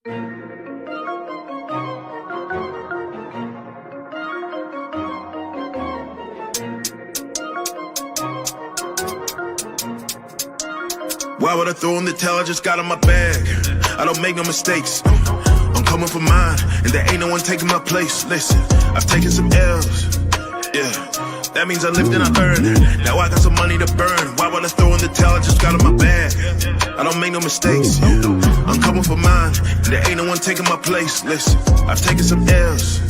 Why would I throw in the towel? I just got in my bag. I don't make no mistakes. I'm coming for mine, and there ain't no one taking my place. Listen, I've taken some L's. Yeah, that means I lived and I learned. Now I got some money to burn. Why would I throw in the towel? I just got in my bag. I don't make no mistakes. I'm coming for mine, and there ain't no one taking my place. Listen, I've taken some L's.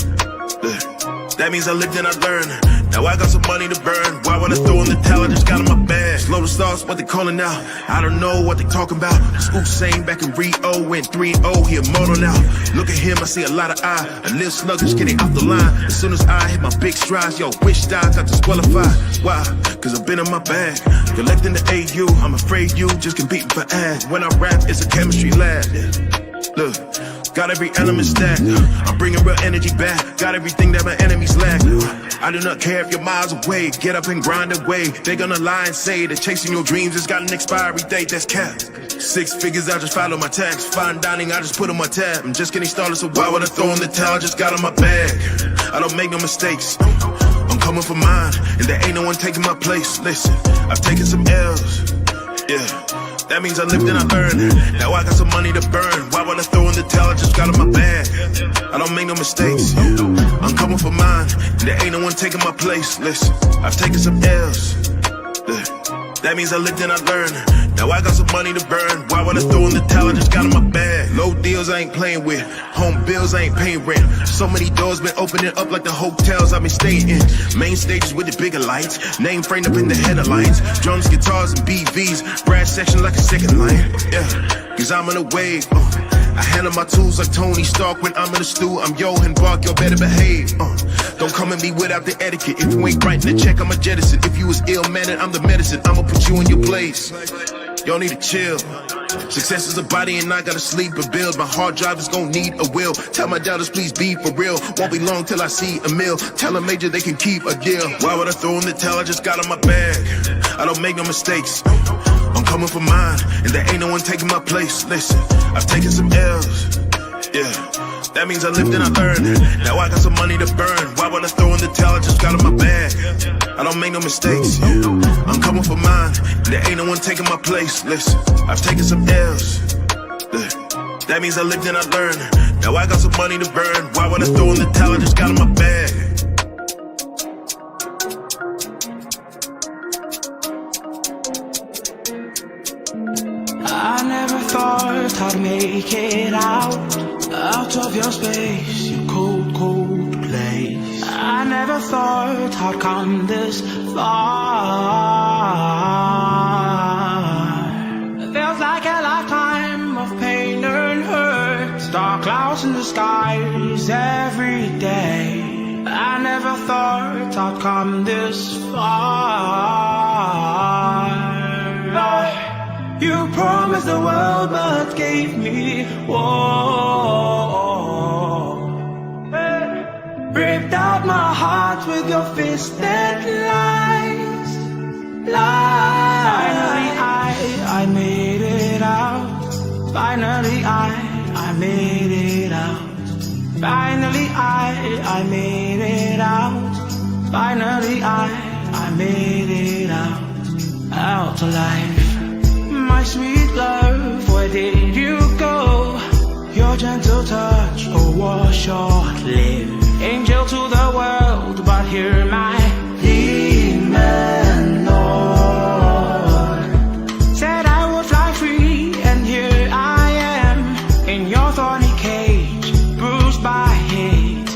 That means I lived and I learned. Now I got some money to burn. Why would I throw in the towel? I just got in my bag. Slow the stars, what they calling now? I don't know what they talking about. Usain back in Rio went 3-0, he immortal now. Look at him, I see a lot of eye. A little sluggish getting off the line. As soon as I hit my big strides, yo, wish I got disqualified. Why? Cause I've been in my bag. Collecting the AU, I'm afraid you just competing for ads. When I rap, it's a chemistry lab. Look, got every element stacked. I'm bringing real energy back. Got everything that my enemies lack. I do not care if you're miles away. Get up and grind away. They gonna lie and say that chasing your dreams has got an expiry date. That's cap. 6 figures, I just follow my tax. Fine dining, I just put on my tab. I'm just getting started, so why would I throw in the towel? I just got in my bag. I don't make no mistakes. I'm coming for mine, and there ain't no one taking my place. Listen, I've taken some L's. Yeah. That means I lived and I learned. Now I got some money to burn. Why would I throw in the towel? I just got in my bag. I don't make no mistakes. I'm coming for mine, and there ain't no one taking my place. Listen, I've taken some L's. That means I lived and I learned. Now I got some money to burn. Why would I throw in the towel? I just got in my bag. Low deals I ain't playing with. Home bills I ain't paying rent. So many doors been opening up like the hotels I've been staying in. Main stages with the bigger lights. Name framed up in the headlines. Drums, guitars, and BVs. Brass section like a second line. Yeah, cause I'm in a wave. I handle my tools like Tony Stark when I'm in the stew. I'm Johan Bark, yo, better behave. Don't come at me without the etiquette. If you ain't writing the check, I'ma jettison. If you was ill-mannered, I'm the medicine. I'ma put you in your place. Y'all need to chill. Success is a body and I gotta sleep and build. My hard drive is gonna need a will. Tell my doubters please be for real. Won't be long till I see a meal. Tell a major they can keep a deal. Why would I throw in the towel? I just got in my bag. I don't make no mistakes. I'm coming for mine, and there ain't no one taking my place. Listen, I've taken some L's. Yeah, that means I lived and I learned. Now I got some money to burn. Why would I throw in the towel? I just got in my bag. I don't make no mistakes. I'm coming for mine, and there ain't no one taking my place. Listen, I've taken some L's. That means I lived and I learned. Now I got some money to burn. Why would I throw in the towel? I just got in my bag. I never thought I'd make it out of your space, your cold, cold place. I never thought I'd come this far. It feels like a lifetime of pain and hurt. Dark clouds in the skies every day. I never thought I'd come this far. You promised the world but gave me war. Ripped out my heart with your fisted lies. Finally I made it out. Finally I made it out. Finally I made it out. Finally I made it out alive. My sweet love, where did you go? Your gentle touch, oh, was short-lived. Angel to the world, but hear my demon Lord. Said I would fly free, and here I am in your thorny cage, bruised by hate.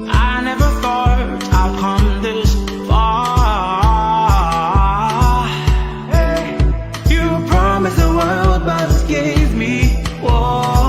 I never thought I'd come this far. Promised the world, but gave me war.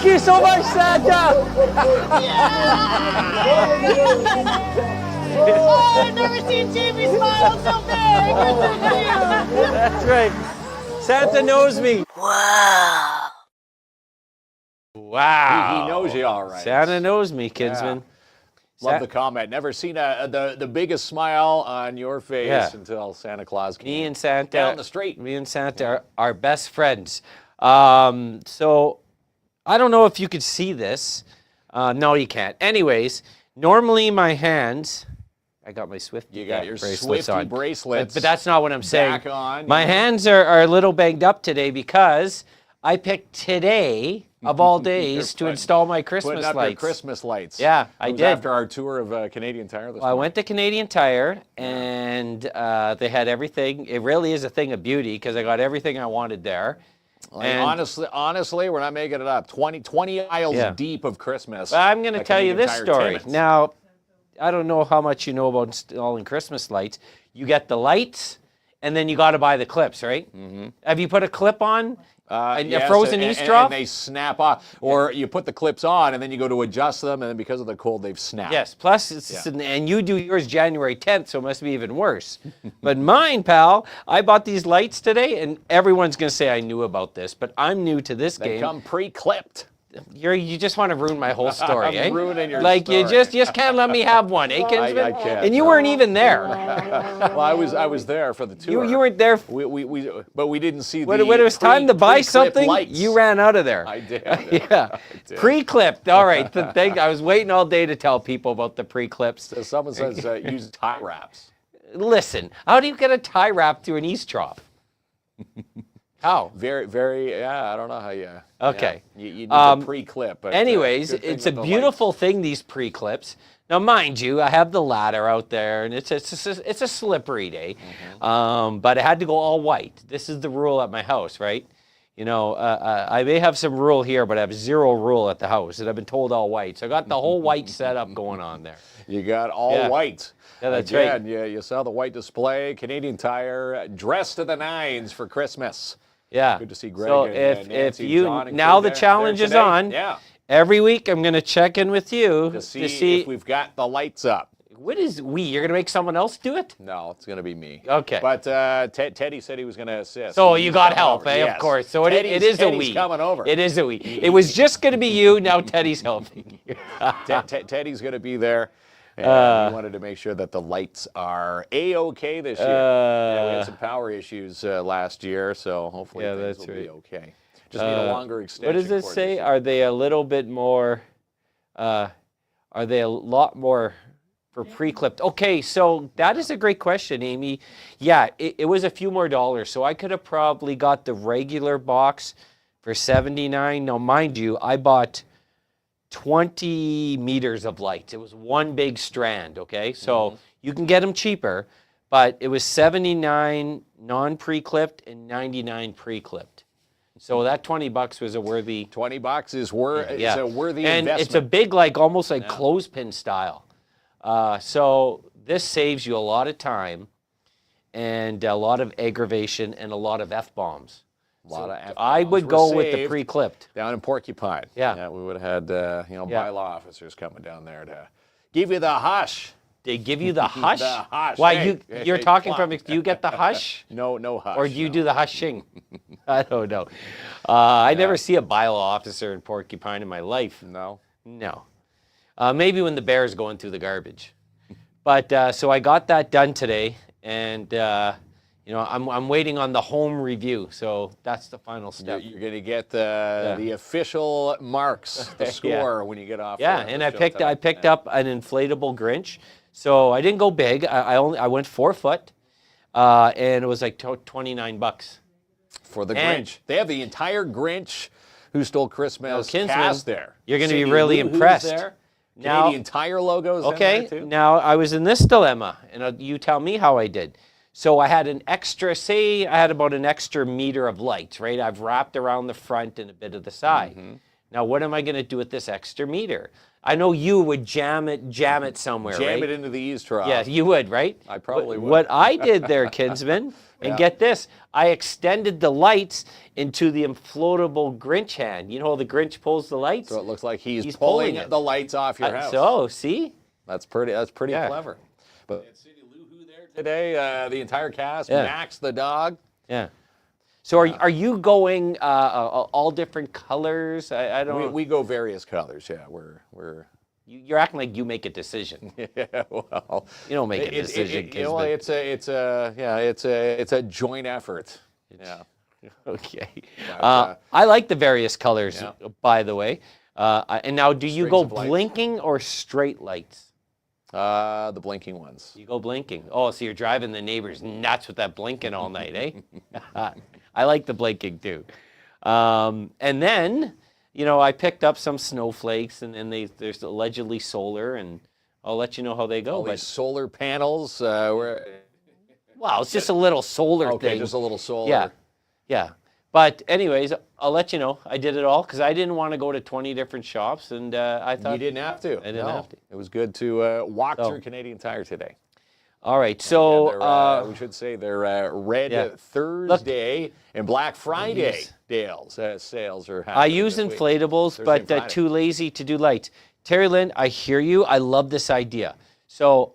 Thank you so much, Santa. Oh, I've never seen Jamie smile so big. That's right. Santa knows me. Wow. He knows you all right. Santa knows me, Kinsman. Love the comment. Never seen the biggest smile on your face until Santa Claus came. Me and Santa down the street. Me and Santa are best friends. So I don't know if you could see this. No, you can't. Anyways, normally my hands. I got my Swifty. You got your bracelets Swifty on. bracelets. But that's not what I'm saying. Back on. My hands are a little banged up today because I picked today of all days to install my Christmas Putting up lights. your Christmas lights. Yeah, I did. After our tour of Canadian Tire this Well, I went to Canadian Tire, and they had everything. It really is a thing of beauty because I got everything I wanted there. And honestly, we're not making it up. 20 aisles deep of Christmas. But I'm going to tell you this story. Tenants. Now, I don't know how much you know about installing Christmas lights. You get the lights, and then you got to buy the clips, right? Mm-hmm. Have you put a clip on? Yes, a frozen eavesdrop? And they snap off. Or you put the clips on, and then you go to adjust them, and then because of the cold, they've snapped. Yes, plus, and you do yours January 10th, so it must be even worse. But mine, pal, I bought these lights today, and everyone's going to say I knew about this, but I'm new to this game. They come pre-clipped. You just want to ruin my whole story, I'm ruining your story. story. You just can't let me have one, eh, Kinsman? I can't. And you weren't even there. Well, I was there for the tour. You weren't there. But we didn't see when it was time to buy something, lights. You ran out of there. I did. Yeah. Pre-clipped. All right. I was waiting all day to tell people about the pre-clips. So someone says use tie wraps. Listen, how do you get a tie wrap to an eavesdrop? How? Very, very, I don't know how you... Okay. Yeah, you need a pre-clip. But, anyways, it's a beautiful thing, these pre-clips. Now, mind you, I have the ladder out there, and it's a slippery day. Mm-hmm. But I had to go all white. This is the rule at my house, right? You know, I may have some rule here, but I have zero rule at the house, and I've been told all white. So I got the whole white setup going on there. You got all white. Yeah, that's Again, right. You saw the white display. Canadian Tire, dressed to the nines for Christmas. Yeah. Good to see Greg so and Nancy, if you John and now Kate the challenge is today. on. Yeah. Every week I'm going to check in with you To see if we've got the lights up. What is we? You're going to make someone else do it? No, it's going to be me. Okay. But Teddy said he was going to assist. So He's you got coming help, over. eh? Yes. Of course. So it is a we. Teddy's coming over. It is a we. It was just going to be you. Now Teddy's helping. Teddy's going to be there. And we wanted to make sure that the lights are A-OK this year. We had some power issues last year, so hopefully things will be okay. Just need a longer extension. What does it say? Are they a little bit more, are they a lot more for pre-clipped? Okay, so that is a great question, Amy. Yeah, it was a few more dollars, so I could have probably got the regular box for $79. Now, mind you, I bought 20 meters of lights. It was one big strand, okay? So you can get them cheaper, but it was $79 non-pre-clipped and $99 pre-clipped. So that $20 was a worthy... $20 is a worthy investment. And it's a big, almost like clothespin style. So this saves you a lot of time and a lot of aggravation and a lot of F-bombs. I would go with the pre-clipped. Down in Porcupine. Yeah. We would have had, bylaw officers coming down there to give you the hush. They give you the hush? The hush. Why, you're talking from, do you get the hush? No hush. Or do you do the hushing? I don't know. I never see a bylaw officer in Porcupine in my life. No? No. Maybe when the bear's going through the garbage. But, so I got that done today, and... I'm waiting on the home review, so that's the final step. You're going to get the official marks, the score when you get off. Yeah, and I picked up an inflatable Grinch, so I didn't go big. I went 4 foot, and it was like $29 for the Grinch. They have the entire Grinch Who Stole Christmas cast there. You're going to be really impressed. There. Now, Canadian Tire logos. Okay, in there too. Now I was in this dilemma, and you tell me how I did. So I had an extra, say I had about an extra meter of lights, right? I've wrapped around the front and a bit of the side. Now, what am I going to do with this extra meter? I know you would jam it somewhere, right? Jam it into the eaves trough. Yeah, you would, right? I probably would. What I did there, Kinsman, and get this, I extended the lights into the inflatable Grinch hand. You know how the Grinch pulls the lights? So it looks like he's pulling the lights off your house. So, see? That's pretty clever. But City Lou there today, the entire cast, Max the dog. Yeah. So are you going all different colors? I don't know. We go various colors. Yeah, we're. You're acting like you make a decision. Yeah, well, you don't make a decision. It's a joint effort. Yeah. Okay. I like the various colors, by the way. And now, do you go blinking or straight lights? The blinking ones. You go blinking. Oh, so you're driving the neighbors nuts with that blinking all night, eh? I like the blinking too. And then, I picked up some snowflakes, and there's allegedly solar, and I'll let you know how they go. All these solar panels. Well, it's just a little solar thing. Okay, just a little solar. Yeah. But anyways, I'll let you know. I did it all because I didn't want to go to 20 different shops, and I thought... You didn't have to. I didn't have to. It was good to walk through Canadian Tire today. All right, so... we should say they're Red Thursday and Black Friday sales are happening. I use inflatables, but too lazy to do lights. Terry Lynn, I hear you. I love this idea. So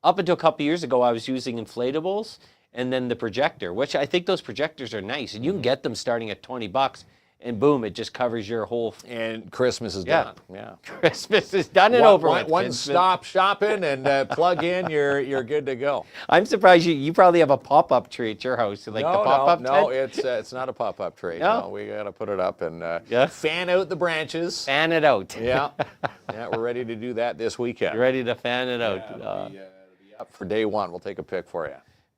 up until a couple years ago, I was using inflatables and then the projector, which I think those projectors are nice. And you can get them starting at $20, and boom, it just covers your whole... And Christmas is done. Yeah. Christmas is done and over with. One-stop shopping and plug in, you're good to go. I'm surprised you probably have a pop-up tree at your house. Like the pop-up No, it's not a pop-up tree. No, we got to put it up and fan out the branches. Fan it out. Yeah. We're ready to do that this weekend. You're ready to fan it out. It'll be up for day one. We'll take a pic for you.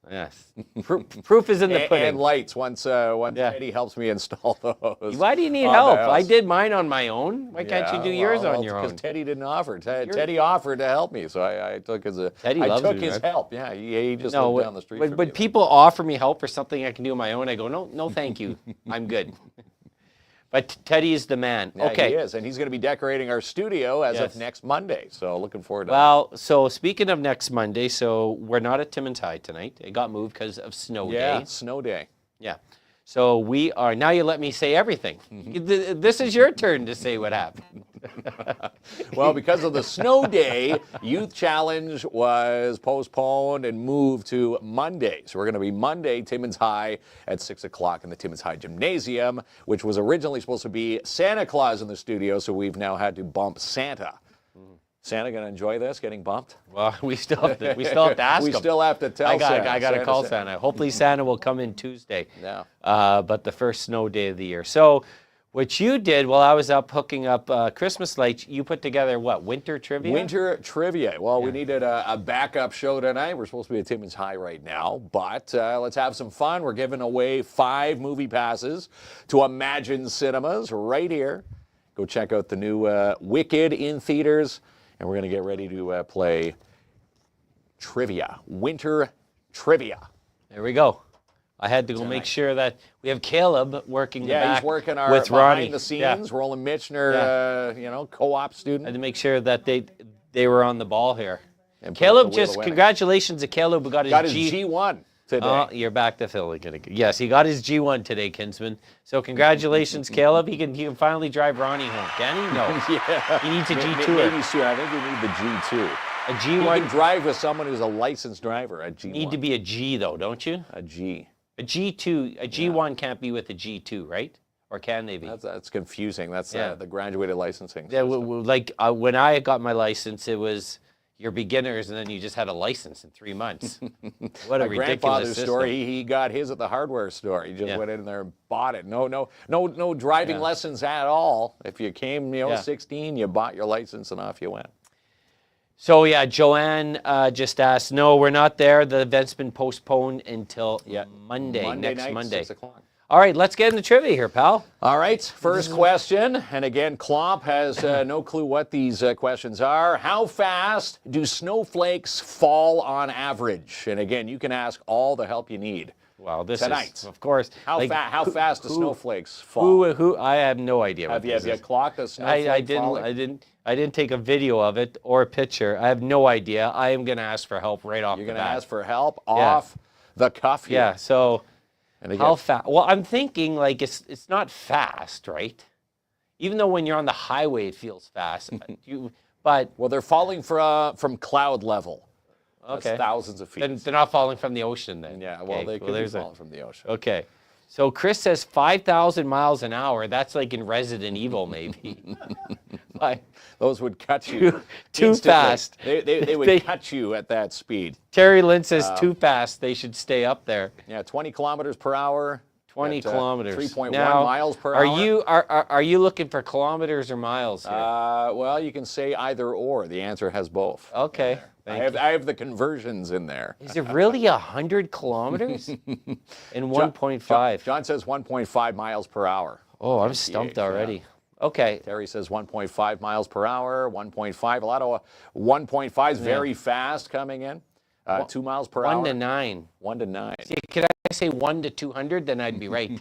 Yes. Proof is in the pudding. And lights once Eddie helps me install those. Why do you need help? I did mine on my own. Why can't you do yours on your own? Because Teddy didn't offer. Teddy offered to help me, so I took his help. Yeah, he just lived down the street from me. When people offer me help for something I can do on my own, I go, no, thank you. I'm good. But Teddy is the man. Yeah, okay. He is, and he's going to be decorating our studio as of next Monday. So looking forward to that. Well, so speaking of next Monday, so we're not at Timmins High tonight. It got moved because of snow day. Yeah, snow day. Yeah. So we are, now you let me say everything. This is your turn to say what happened. Well, because of the snow day, Youth Challenge was postponed and moved to Monday. So we're going to be Monday, Timmins High at 6 o'clock in the Timmins High Gymnasium, which was originally supposed to be Santa Claus in the studio, so we've now had to bump Santa. Santa going to enjoy this, getting bumped? Well, we still have to ask him. We still have to tell Santa. I got to call Santa. Hopefully Santa will come in Tuesday. Yeah. But the first snow day of the year. So what you did while I was up hooking up Christmas lights, you put together what, winter trivia? Winter trivia. Well, we needed a backup show tonight. We're supposed to be at Timmins High right now, but let's have some fun. We're giving away 5 movie passes to Imagine Cinemas right here. Go check out the new Wicked in theaters. And we're going to get ready to play trivia, winter trivia. There we go. I had to go make sure that we have Caleb working the back he's working our with Ronnie. behind the scenes. Roland Mitchner, co-op student. I had to make sure that they were on the ball here. And Caleb, congratulations to Caleb who got his G1 today. You're back to Philly. Yes, he got his G1 today, Kinsman. So congratulations, Caleb. He can finally drive Ronnie home. Can he? No. Yeah. He needs a G2. Maybe soon. I think we need the G2. A G1. You can drive with someone who's a licensed driver. A G1. Need to be a G though, don't you? A G. A G2. A G1 can't be with a G2, right? Or can they be? That's confusing. That's the graduated licensing. Yeah. When I got my license, it was you're beginners, and then you just had a license in 3 months. What a ridiculous grandfather's system. story. He got his at the hardware store. He just went in there and bought it. No driving lessons at all. If you came, 16, you bought your license and off you went. So Joanne just asked. No, we're not there. The event's been postponed until Monday, next night, Monday. 6 o'clock. All right, let's get into trivia here, pal. All right, first question, and again, KLOMP has no clue what these questions are. How fast do snowflakes fall on average? And again, you can ask all the help you need. Well, this tonight. is, of course. How fast do snowflakes fall? Who? I have no idea. Have you clocked a snowflake falling? I didn't take a video of it or a picture. I have no idea. I am going to ask for help right off the bat. You're going to ask for help off the cuff here. Yeah. So, and again, how fast? Well, I'm thinking like it's not fast, right? Even though when you're on the highway, it feels fast. But they're falling from cloud level. Okay. That's thousands of feet. Then they're not falling from the ocean then. Yeah, well, they could be falling from the ocean. Okay. So Chris says 5,000 miles an hour. That's like in Resident Evil, maybe. Those would cut you too fast. They would cut you at that speed. Terry Lynn says too fast. They should stay up there. Yeah, 20 kilometers per hour. 20 kilometers. 3.1 miles per hour. Are you looking for kilometers or miles here? Well, you can say either or. The answer has both. Okay. I have the conversions in there. Is it really 100 kilometers? In 1.5. John says 1.5 miles per hour. Oh, I'm stumped already. Okay. Terry says 1.5 miles per hour, 1.5. A lot of 1.5s very fast coming in. 2 miles per hour. 1 to 9. 1 to 9. See, could I say 1 to 200? Then I'd be right.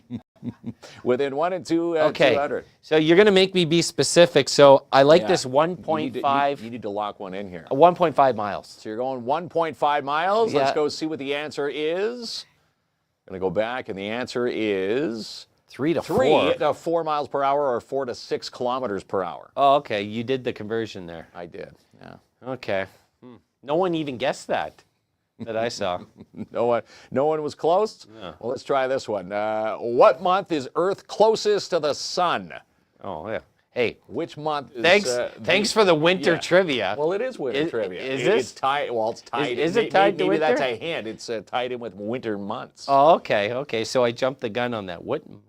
Within 1 and 2, okay. 200. So you're going to make me be specific. So I like this 1.5. You need to lock one in here. 1.5 miles. So you're going 1.5 miles. Yeah. Let's go see what the answer is. Going to go back, and the answer is 3 to 4. 3 to 4 miles per hour, or 4 to 6 kilometers per hour. Oh, okay. You did the conversion there. I did. Yeah. Okay. No one even guessed that I saw. No one was close? Yeah. Well, let's try this one. What month is Earth closest to the sun? Oh, yeah. Hey. Which month is... Thanks for the winter trivia. Well, it is winter trivia. Is this? It's tied. Well, it's tied. Is it tied to winter? Maybe that's a hint. It's tied in with winter months. Oh, okay. Okay. So I jumped the gun on that. What month?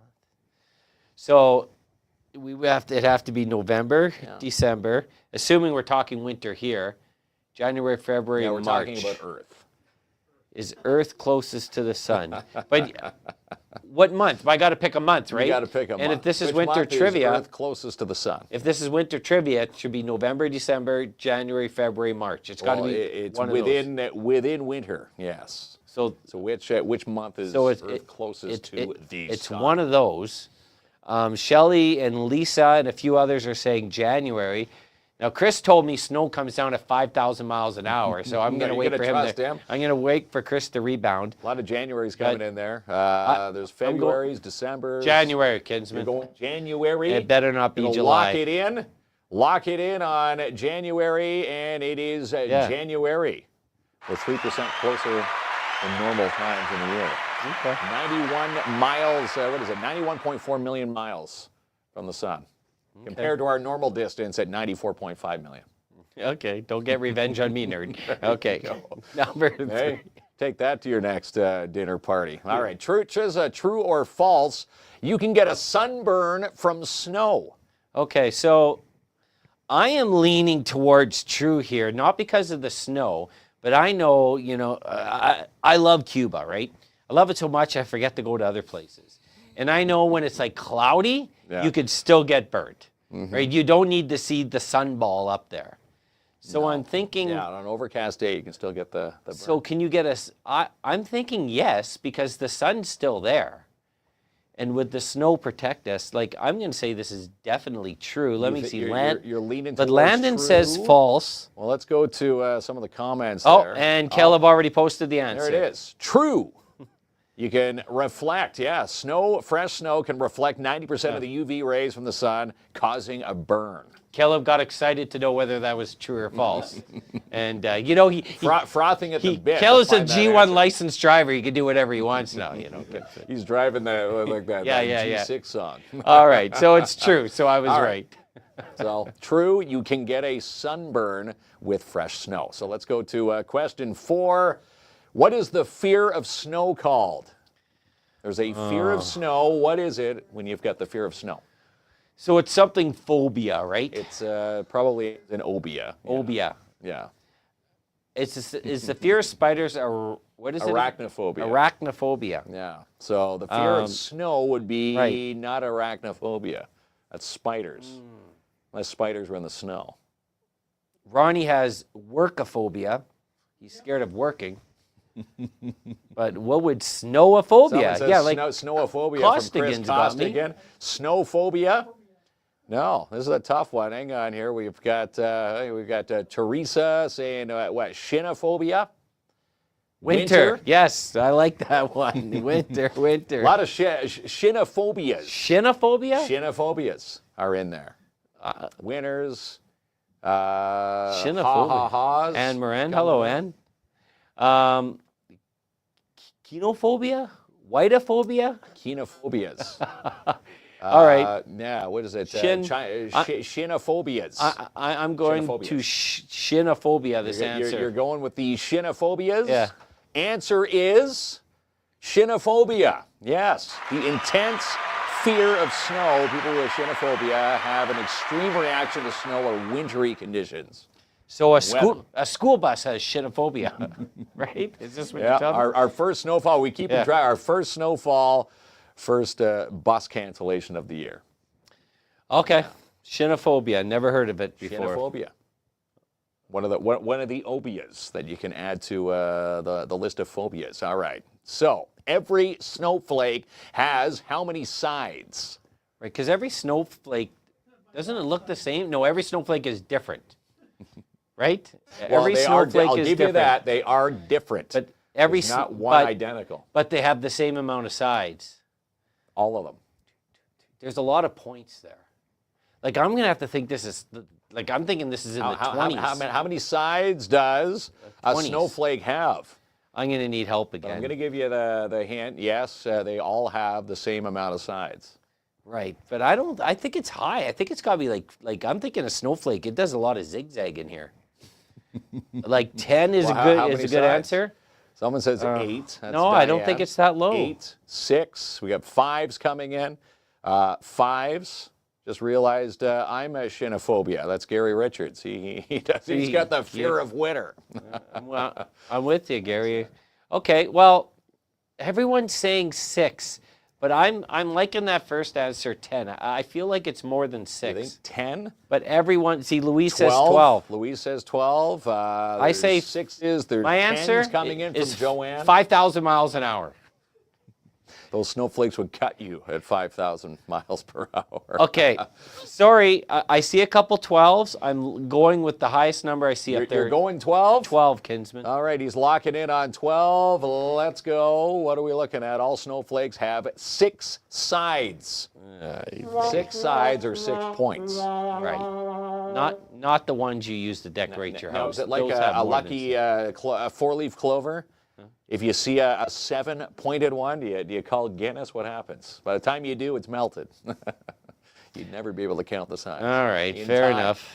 So it'd have to be November, December, assuming we're talking winter here. January, February, we're March. talking about Earth. Is Earth closest to the sun? But what month? I got to pick a month, right? You got to pick a month. And if this is Which winter month trivia, is Earth closest to the sun. If this is winter trivia, it should be November, December, January, February, March. It's got to be it's one within of those. within winter. Yes. So which month is Earth closest to the sun? It's one of those. Shelley and Lisa and a few others are saying January. Now, Chris told me snow comes down at 5,000 miles an hour, so I'm going to wait for him. I'm going to wait for Chris to rebound. A lot of January's coming in there. There's February's, December's. January, Kinsman. You're going January. It better not be July. Lock it in. Lock it in on January, and it is January. We're 3% closer than normal times in the year. Okay. 91 miles, 91.4 million miles from the sun. Compared to our normal distance at 94.5 million. Okay, don't get revenge on me, nerd. Okay, number 3. Hey, take that to your next dinner party. All right, true or false, you can get a sunburn from snow. Okay, so I am leaning towards true here, not because of the snow, but I know, I love Cuba, right? I love it so much I forget to go to other places. And I know when it's like cloudy, you could still get burnt, right? You don't need to see the sunball up there. So I'm thinking... Yeah, on an overcast day, you can still get the burn. So can you get I'm thinking yes, because the sun's still there. And would the snow protect us? Like, I'm going to say this is definitely true. Let me see. You're leaning towards But Landon true. says false. Well, let's go to some of the comments there. there. And Caleb already posted the answer. There it is. True. You can reflect, fresh snow can reflect 90% of the UV rays from the sun, causing a burn. Caleb got excited to know whether that was true or false. And, he... Frothing at the bit. Caleb's a G1 licensed driver. He can do whatever he wants now, He's driving that G6 song. All right, so it's true. So I was right. So, true, you can get a sunburn with fresh snow. So let's go to question 4. What is the fear of snow called? There's a fear of snow. What is it when you've got the fear of snow? So it's something phobia, right? It's probably an obia. Obia. Yeah. Is the fear of spiders what is Arachnophobia. it? Arachnophobia. Yeah. So the fear of snow would be not arachnophobia. That's spiders. Unless spiders were in the snow. Ronnie has workophobia. He's scared of working. But what would snowophobia? Someone says Yeah, like snowophobia Costigan's from Chris got me. Costigan. Snowphobia? No, this is a tough one. Hang on here. We've got Teresa saying what? Shinophobia. Winter. Yes, I like that one. Winter. A lot of shinophobias. Shinophobia? Shinophobias are in there. Winters. Shinophobia. Ha-ha-has. Anne Moran. Hello, Anne. Kenophobia? Whiteophobia? Kenophobias. All right. Yeah, what is it? Shinophobias. I'm going to shinophobia, this answer. You're going with the shinophobias? Yeah. Answer is shinophobia. Yes. The intense fear of snow. People with shinophobia have an extreme reaction to snow or wintry conditions. So a school bus has shinophobia, right? Is this what you're telling me? Our first snowfall, we keep in track. Our first snowfall, first bus cancellation of the year. Okay. Shinophobia. Never heard of it before. Shinophobia. One of the obias that you can add to the list of phobias. All right. So every snowflake has how many sides? Right, because every snowflake, doesn't it look the same? No, every snowflake is different. Right? Well, every they snowflake I'll is give different. you that. They are different. But every There's not one identical. But they have the same amount of sides. All of them. There's a lot of points there. Like I'm gonna have to think this is like I'm thinking this is in the 20s. How many sides does a 20s. snowflake have? I'm gonna need help again. I'm gonna give you the hint. Yes, they all have the same amount of sides. Right, but I think it's high. I think it's gotta be like I'm thinking a snowflake. It does a lot of zigzag in here. Like 10 is how a many good sides? answer. Someone says 8. That's No, I don't Diane. think it's that low. 8, 6. We got 5s coming in. 5s. Just realized I'm a shinophobia. That's Gary Richards. He's got the fear of winter. Well, I'm with you, Gary. Okay, well, everyone's saying 6, but I'm liking that first answer 10. I feel like it's more than 6. You think 10? But everyone, see, Louise says 12. Louise says 12. I say 6s. There's my 10s answer coming in is from Joanne. 5,000 miles an hour. Those snowflakes would cut you at 5,000 miles per hour. Okay, sorry, I see a couple 12s. I'm going with the highest number I see up there. You're going 12? 12, Kinsman. All right, he's locking in on 12. Let's go. What are we looking at? All snowflakes have 6 sides. 6 sides or 6 points. Right. Not the ones you use to decorate your Now, house. is it like Those have a more than lucky 4-leaf clover? If you see a 7-pointed one, do you call Guinness? What happens? By the time you do, it's melted. You'd never be able to count the sides. All right, fair enough.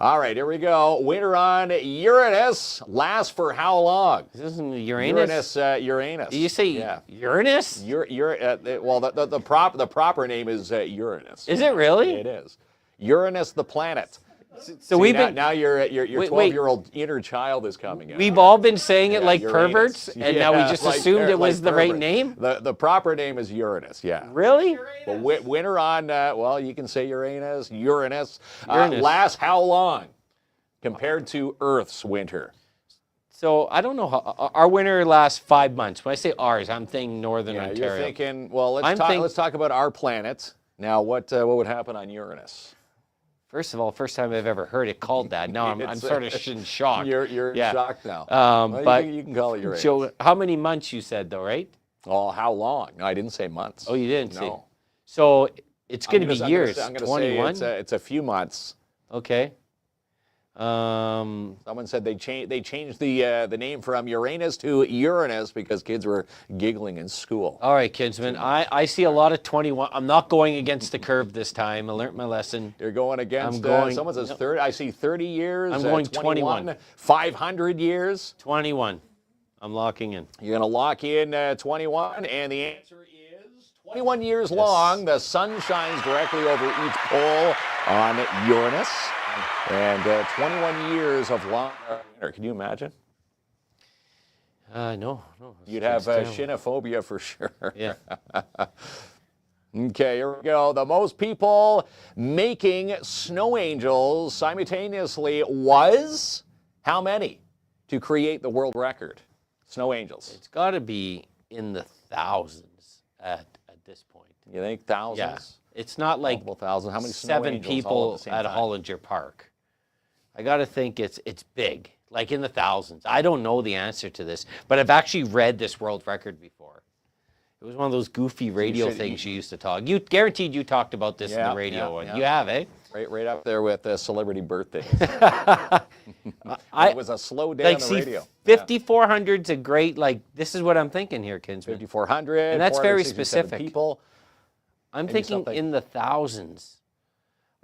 All right, here we go. Winter on Uranus lasts for how long? This isn't Uranus. Uranus. Do you say Uranus? Well, the proper name is Uranus. Is it really? It is. Uranus, the planet. So we've been now your 12-year-old inner child is coming in. We've all been saying it like Uranus. perverts, and now we just assumed it was the right pervert. name. The proper name is Uranus. Yeah. Really? But winter on well, you can say Uranus. Lasts how long compared to Earth's winter? So I don't know how our winter lasts 5 months. When I say ours, I'm thinking Northern Ontario. You're thinking. Well, let's talk about our planet. Now, what would happen on Uranus? First of all, first time I've ever heard it called that. Now I'm sort of in shock. You're shocked now. But you can call it Uranus. So how many months you said though, right? Oh, how long? No, I didn't say months. Oh, you didn't say. No. So it's going to be years. I'm going to 21. say it's a few months. Okay. Someone said they changed the name from Uranus to Uranus because kids were giggling in school. All right, Kinsman. I see a lot of 21. I'm not going against the curve this time. I learned my lesson. You're going against. I'm going. Someone says 30. I see 30 years. I'm going 21. 500 years. 21. I'm locking in. You're going to lock in 21, and the answer is 21 years long. The sun shines directly over each pole on Uranus. And 21 years of long winter. Can you imagine? No. You'd have shinophobia for sure. Yeah. Okay, here we go. The most people making snow angels simultaneously was how many to create the world record? Snow Angels. It's got to be in the thousands at this point. You think thousands? Yeah. It's not like multiple thousand. How many Snow 7 Angels people all at the same at time? Hollinger Park. I got to think it's big, like in the thousands. I don't know the answer to this, but I've actually read this world record before. It was one of those goofy radio things you used to talk. You guaranteed you talked about this in the radio, and you have, eh? Right up there with celebrity birthdays. It was a slow day on the radio. 5,400's a great, like, this is what I'm thinking here, Kinsman. 5,400. And that's very 467 specific. People. I'm thinking in the thousands.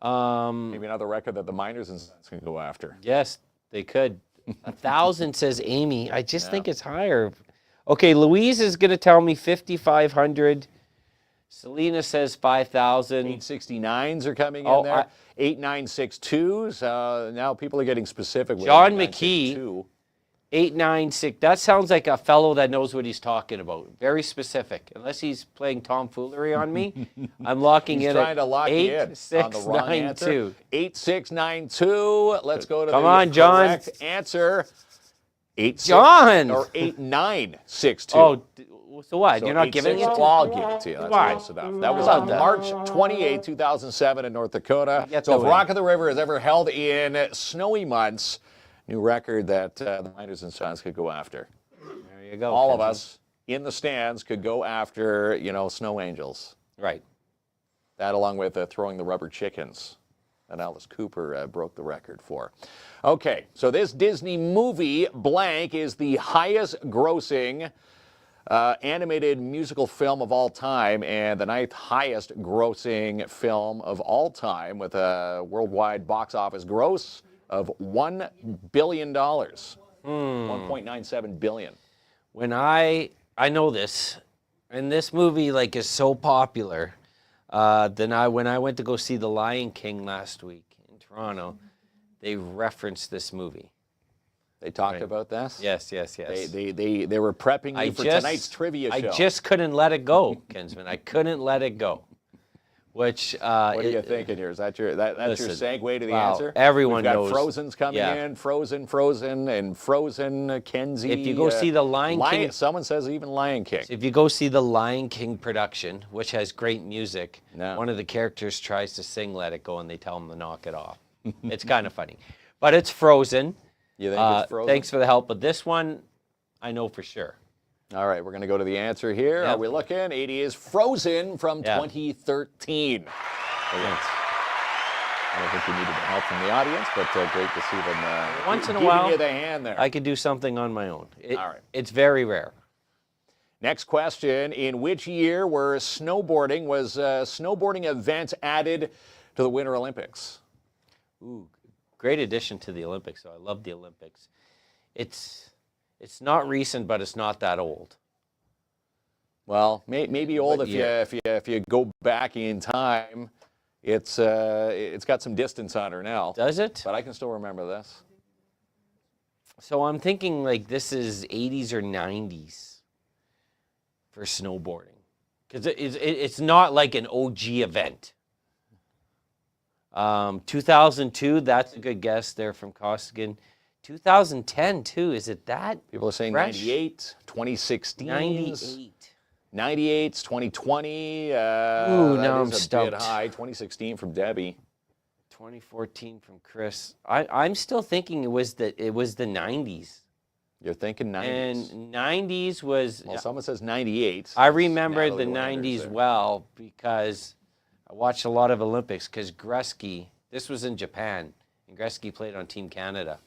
Maybe another record that the Miners and Sons can go after. Yes, they could. 1,000 says Amy. I just think it's higher. Okay, Louise is going to tell me 5,500. Selena says 5,000. 869s are coming in there. 8962s. Now people are getting specific with John 8962. McKee, 896. That sounds like a fellow that knows what he's talking about. Very specific. Unless he's playing tomfoolery on me, I'm locking He's in trying at to lock you in on the wrong answer. 8692. Let's go to the correct answer. John! Or 8962. Oh, so what? You're not giving it to me? Well, I'll give it to you. That's close enough. That was on March 28, 2007 in North Dakota. So if Rock of the River is ever held in snowy months, new record that the Miners and Sons could go after. There you go. All of us in the stands could go after, Snow Angels. Right. That along with throwing the rubber chickens that Alice Cooper broke the record for. Okay, so this Disney movie, blank, is the highest grossing animated musical film of all time and the 9th highest grossing film of all time with a worldwide box office gross of $1 billion. 1.97 billion. When I know this, and this movie is so popular, when I went to go see The Lion King last week in Toronto, they referenced this movie. They talked about this? Yes. They were prepping you for tonight's trivia show. I just couldn't let it go, Kinsman. I couldn't let it go. What are you thinking here? Is that your that's your segue to the answer? Everyone knows. We've got Frozen's coming in, Frozen, and Frozen, Kenzie. If you go see the Lion King, someone says even Lion King. If you go see the Lion King production, which has great music, one of the characters tries to sing "Let It Go" and they tell him to knock it off. It's kind of funny, but it's Frozen. You think it's Frozen? Thanks for the help, but this one, I know for sure. All right, we're going to go to the answer here. Are we looking? 80 is Frozen from 2013. I don't think you needed the help from the audience, but great to see them once in a giving while, you the hand there. I could do something on my own. All right. It's very rare. Next question. In which year was snowboarding events added to the Winter Olympics? Ooh, great addition to the Olympics. So I love the Olympics. It's not recent, but it's not that old. Well, maybe old if you go back in time. It's got some distance on her now. Does it? But I can still remember this. So I'm thinking this is 80s or 90s for snowboarding. Because it's not like an OG event. 2002, that's a good guess there from Costigan. 2010 too, is it that? People are saying fresh? 98, 2016. 98. 98's 2020. Ooh, now I'm stumped. A bit high. 2016 from Debbie. 2014 from Chris. I'm still thinking it was the 90s. You're thinking 90s. And 90s was. Well, someone says 98. I remember the 90s well because I watched a lot of Olympics because Gretzky. This was in Japan, and Gretzky played on Team Canada,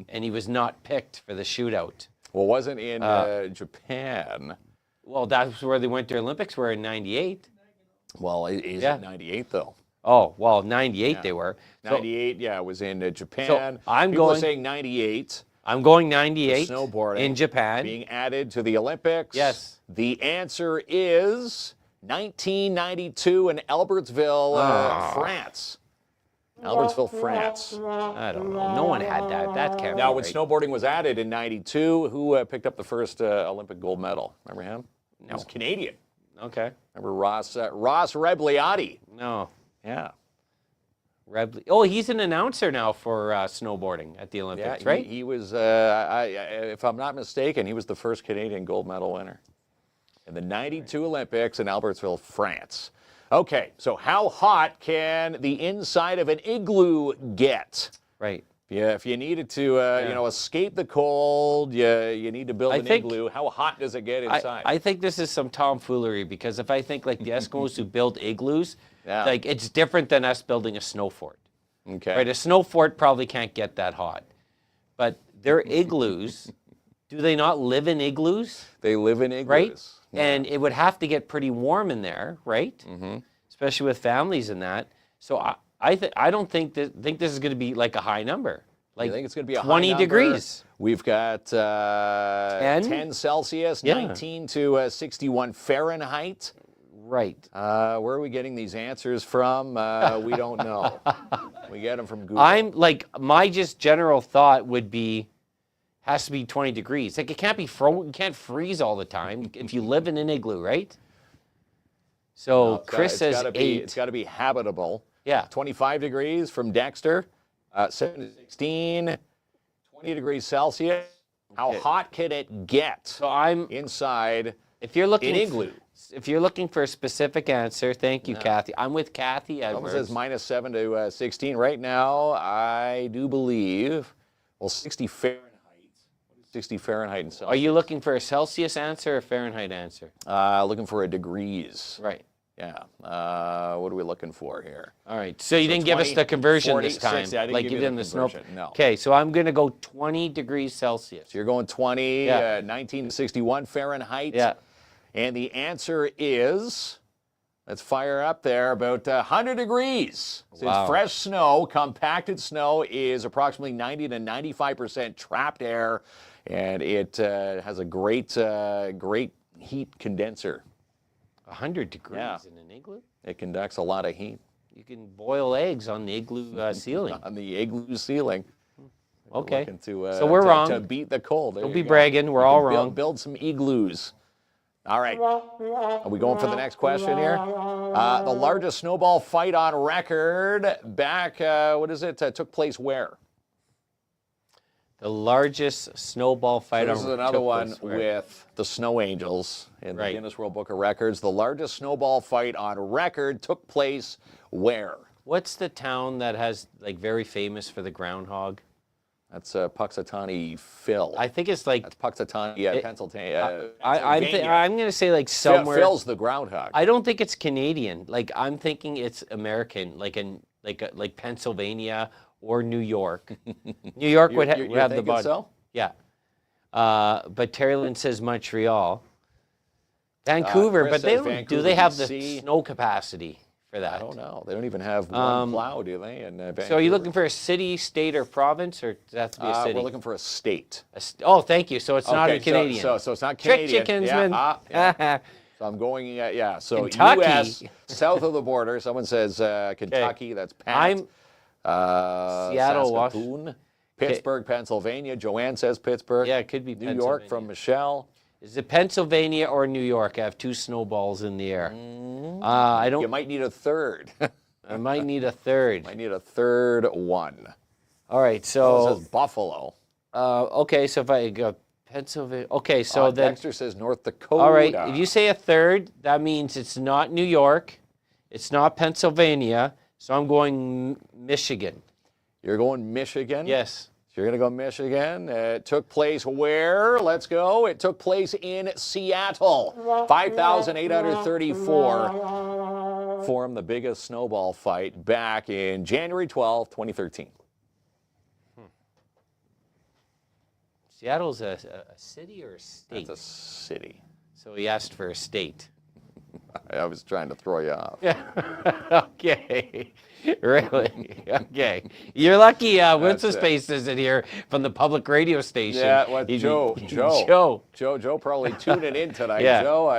and he was not picked for the shootout. Well, wasn't in Japan. Well, that's where the Winter Olympics were in 98. Well, is it 98, though? Oh, well, 98 they were. 98, it was in Japan. So People are saying 98. I'm going 98. Snowboarding. In Japan. Being added to the Olympics. Yes. The answer is 1992 in Albertville, France. Albertville, France. I don't know. No one had that. That can't Now, be when right. snowboarding was added in 92, who picked up the first Olympic gold medal? Remember him? No. He was Canadian. Okay. Remember Ross Rebliati? No. Yeah. Oh, he's an announcer now for snowboarding at the Olympics, right? He was, if I'm not mistaken, he was the first Canadian gold medal winner in the 92 Olympics in Albertville, France. Okay, so how hot can the inside of an igloo get? Right. Yeah, if you needed to, escape the cold, you need to build an igloo. How hot does it get inside? I think this is some tomfoolery, because if I think like the Eskimos who build igloos, like it's different than us building a snow fort. Okay. Right, a snow fort probably can't get that hot, but their igloos, do they not live in igloos? They live in igloos. Right? Yeah. And it would have to get pretty warm in there, right? Mm-hmm. Especially with families and that. So I don't think this is going to be like a high number. Like, you think it's going to be a 20 high number? degrees. We've got 10 Celsius, 19 to 61 Fahrenheit. Right. Where are we getting these answers from? We don't know. We get them from Google. I'm like, my just general thought would be, has to be 20 degrees. Like, it can't be you can't freeze all the time if you live in an igloo, right? So Chris says 8. It's got to be habitable. Yeah. 25 degrees from Dexter. 7 to 16. 20 degrees Celsius. How hot can it get? So I'm inside. If you're looking an igloo. If you're looking for a specific answer, thank you, Kathy. I'm with Kathy Edwards. Someone says minus 7 to 16. Right now, I do believe, 60 Fahrenheit. What is 60 Fahrenheit in Celsius? Are you looking for a Celsius answer or a Fahrenheit answer? Looking for a degrees. Right. Yeah. What are we looking for here? All right. So you didn't give us the conversion 40, this time, 60. I didn't like give you you did the in the snow. conversion, no. Okay, so I'm going to go 20 degrees Celsius. So you're going 20, 19 to 61 Fahrenheit. Yeah. And the answer is, let's fire up there, about 100 degrees. So Wow. It's fresh snow. Compacted snow is approximately 90 to 95% trapped air, and it has a great heat condenser. 100 degrees in an igloo? It conducts a lot of heat. You can boil eggs on the igloo ceiling. On the igloo ceiling. Okay. Looking so we're wrong. To beat the cold. Don't be bragging. We're all wrong. Build some igloos. All right. Are we going for the next question here? The largest snowball fight on record back, took place where? The largest snowball fight on record. This is another one with the Snow Angels in the Guinness World Book of Records. The largest snowball fight on record took place where? What's the town that has, like, very famous for the groundhog? That's Puxatawny, Phil. I think it's like... That's Puxatawny, Pennsylvania. I'm going to say, like, somewhere... Phil's the groundhog. I don't think it's Canadian. Like, I'm thinking it's American, like Pennsylvania or New York. New York would have the body. So? Yeah. But Terry Lynn says Montreal. Vancouver, but they don't, Vancouver, do they have BC. the snow capacity for that? I don't know. They don't even have one plow, do they? In Vancouver. So are you looking for a city, state, or province, or does that have to be a city? We're looking for a state. Oh, thank you. So it's not a Canadian. So it's not Canadian. Trick you, Kinsman. Yeah. So I'm going, So Kentucky. U.S., south of the border. Someone says Kentucky. That's Pat. Seattle, Saskatoon. Pittsburgh, Pennsylvania. Joanne says Pittsburgh. Yeah, it could be New York from Michelle. Is it Pennsylvania or New York? I have two snowballs in the air. I don't. You might need a third. I might need a third. Might need a third one. All right, so this says Buffalo. Okay, so if I go Pennsylvania. Okay, so then Dexter says North Dakota. All right, if you say a third, that means it's not New York, it's not Pennsylvania. So I'm going Michigan. You're going Michigan? Yes. So you're going to go Michigan. It took place where? Let's go. It took place in Seattle. 5,834 formed the biggest snowball fight back in January 12, 2013. Seattle's a city or a state? It's a city. So he asked for a state. I was trying to throw you off. Okay. Really? Okay. You're lucky what's his face isn't here from the public radio station. Yeah, well, Joe probably tuning in tonight. Yeah. Joe,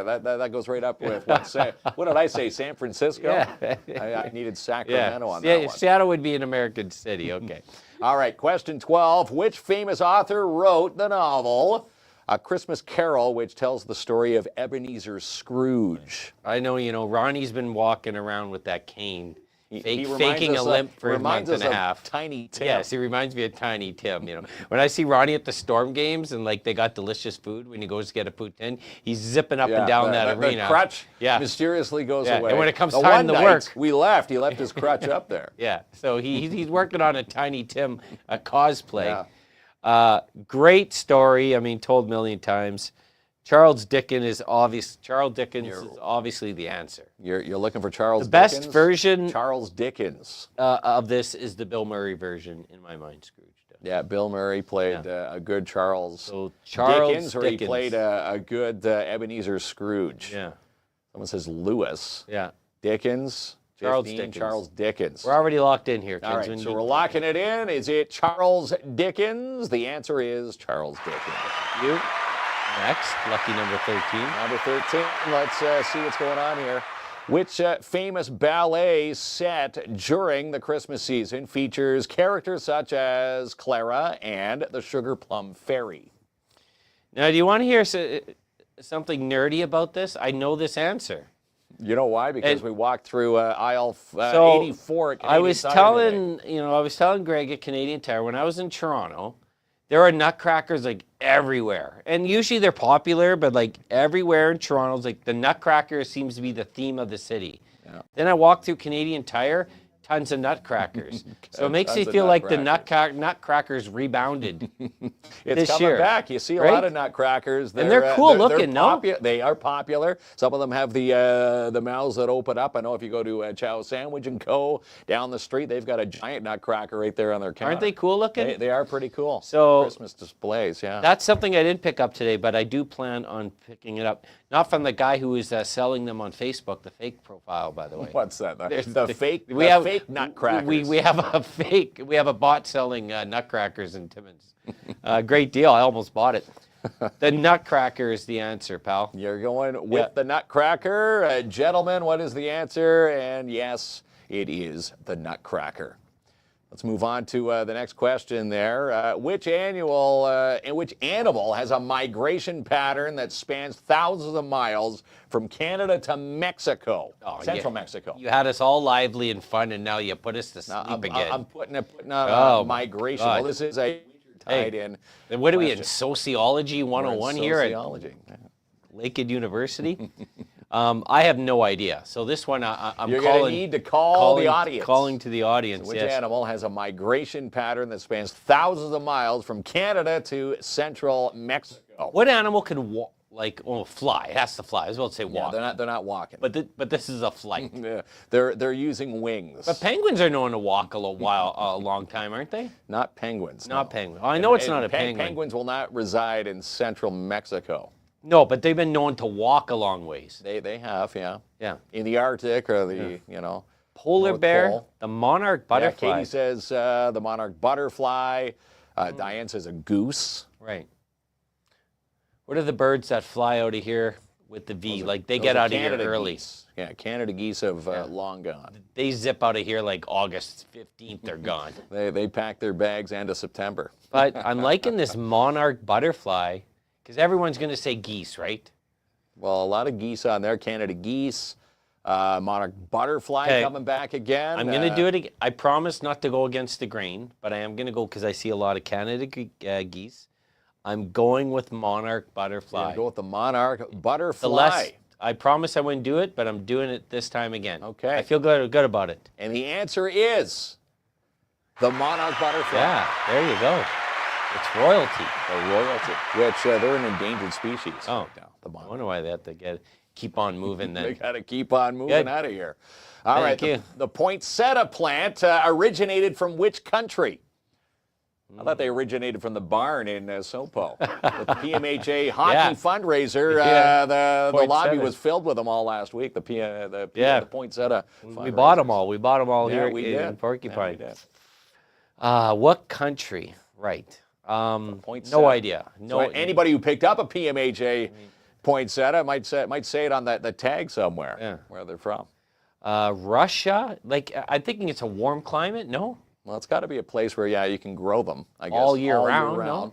that goes right up with what did I say, San Francisco? Yeah. I needed Sacramento on that one. Seattle would be an American city. Okay. All right, question 12. Which famous author wrote the novel A Christmas Carol, which tells the story of Ebenezer Scrooge? I know, Ronnie's been walking around with that cane. faking a limp for a month and a half. Tiny Tim. Yes, he reminds me of Tiny Tim. You know, when I see Ronnie at the Storm games and like they got delicious food when he goes to get a poutine, he's zipping up and down that arena. The crutch mysteriously goes away. And when it comes the time to work, we left. He left his crutch up there. Yeah, so he's working on a Tiny Tim cosplay. Yeah. Great story. I mean, told a million times. Charles Dickens is obviously the answer. You're looking for Charles Dickens? Dickens? The best version Charles Dickens. Of this is the Bill Murray version, in my mind, Scrooge. Yeah, Bill Murray played a good Charles Dickens, or he played a good Ebenezer Scrooge. Yeah. Someone says Lewis. Yeah. Dickens. Charles Dickens. We're already locked in here. All right, so we're locking it in. Is it Charles Dickens? The answer is Charles Dickens. Thank you. Next, lucky number 13. Number 13. Let's see what's going on here. Which famous ballet set during the Christmas season features characters such as Clara and the Sugar Plum Fairy? Now, do you want to hear something nerdy about this? I know this answer. You know why? Because we walked through aisle 84 at Canadian I was Tire telling Greg at Canadian Tire when I was in Toronto, there are nutcrackers like everywhere. And usually they're popular, but like everywhere in Toronto, like the nutcracker seems to be the theme of the city. Yeah. Then I walked through Canadian Tire, tons of nutcrackers. So it makes me feel like the nutcrackers rebounded it's coming year. Back. You see a lot of nutcrackers. And they're cool looking, no? They are popular. Some of them have the mouths that open up. I know if you go to Chow Sandwich & Co. down the street, they've got a giant nutcracker right there on their counter. Aren't they cool looking? They are pretty cool. So Christmas displays, yeah. That's something I didn't pick up today, but I do plan on picking it up. Not from the guy who is selling them on Facebook, the fake profile, by the way. What's that? The fake nutcrackers. We have a bot selling nutcrackers in Timmins. Great deal. I almost bought it. The nutcracker is the answer, pal. You're going with the nutcracker. Gentlemen, what is the answer? And yes, it is the nutcracker. Let's move on to the next question there. Which animal has a migration pattern that spans thousands of miles from Canada to Mexico, Central Mexico? You had us all lively and fun, and now you put us to sleep again. I'm putting on migration. God. Well, this is a tied in. Then what are we in Sociology 101 here Sociology. at Lakehead University? I have no idea. So this one, I'm You're going to need to call the audience. Calling to the audience, so which animal has a migration pattern that spans thousands of miles from Canada to central Mexico? What animal can fly? It has to fly. I was about to say walk. Yeah, they're not walking. But this is a flight. Yeah, they're using wings. But penguins are known to walk a long time, aren't they? Not penguins. Not penguins. I know it's not a penguin. Penguins will not reside in central Mexico. No, but they've been known to walk a long ways. They have, yeah. Yeah. In the Arctic or the, Polar North bear, Pole. the monarch butterfly. Yeah, Katie says the monarch butterfly. Diane says a goose. Right. What are the birds that fly out of here with the V? They Those get are out of here Canada early. Geese. Yeah, Canada geese have long gone. They zip out of here like August 15th, they're gone. They pack their bags end of September. But I'm liking this monarch butterfly because everyone's going to say geese, right? Well, a lot of geese on there. Canada geese, monarch butterfly coming back again. I'm going to do it again. I promise not to go against the grain, but I am going to go because I see a lot of Canada geese. I'm going with monarch butterfly. You're gonna go with the monarch butterfly. I promise I wouldn't do it, but I'm doing it this time again. Okay. I feel good about it. And the answer is the monarch butterfly. Yeah, there you go. It's royalty. The royalty, which they're an endangered species. Oh, right now, I wonder why they have to keep on moving then. They got to keep on moving out of here. All right, the poinsettia plant originated from which country? I thought they originated from the barn in Sopo. With the PMHA hockey fundraiser, the lobby was filled with them all last week. The poinsettia fundraisers. We bought them all. We bought them all here in Porcupine. What country? Right. No idea. No. So anybody who picked up a PMHA poinsettia might say it on the tag somewhere where they're from. Russia? I'm thinking it's a warm climate. No. Well, it's got to be a place where you can grow them. I guess all year round. No?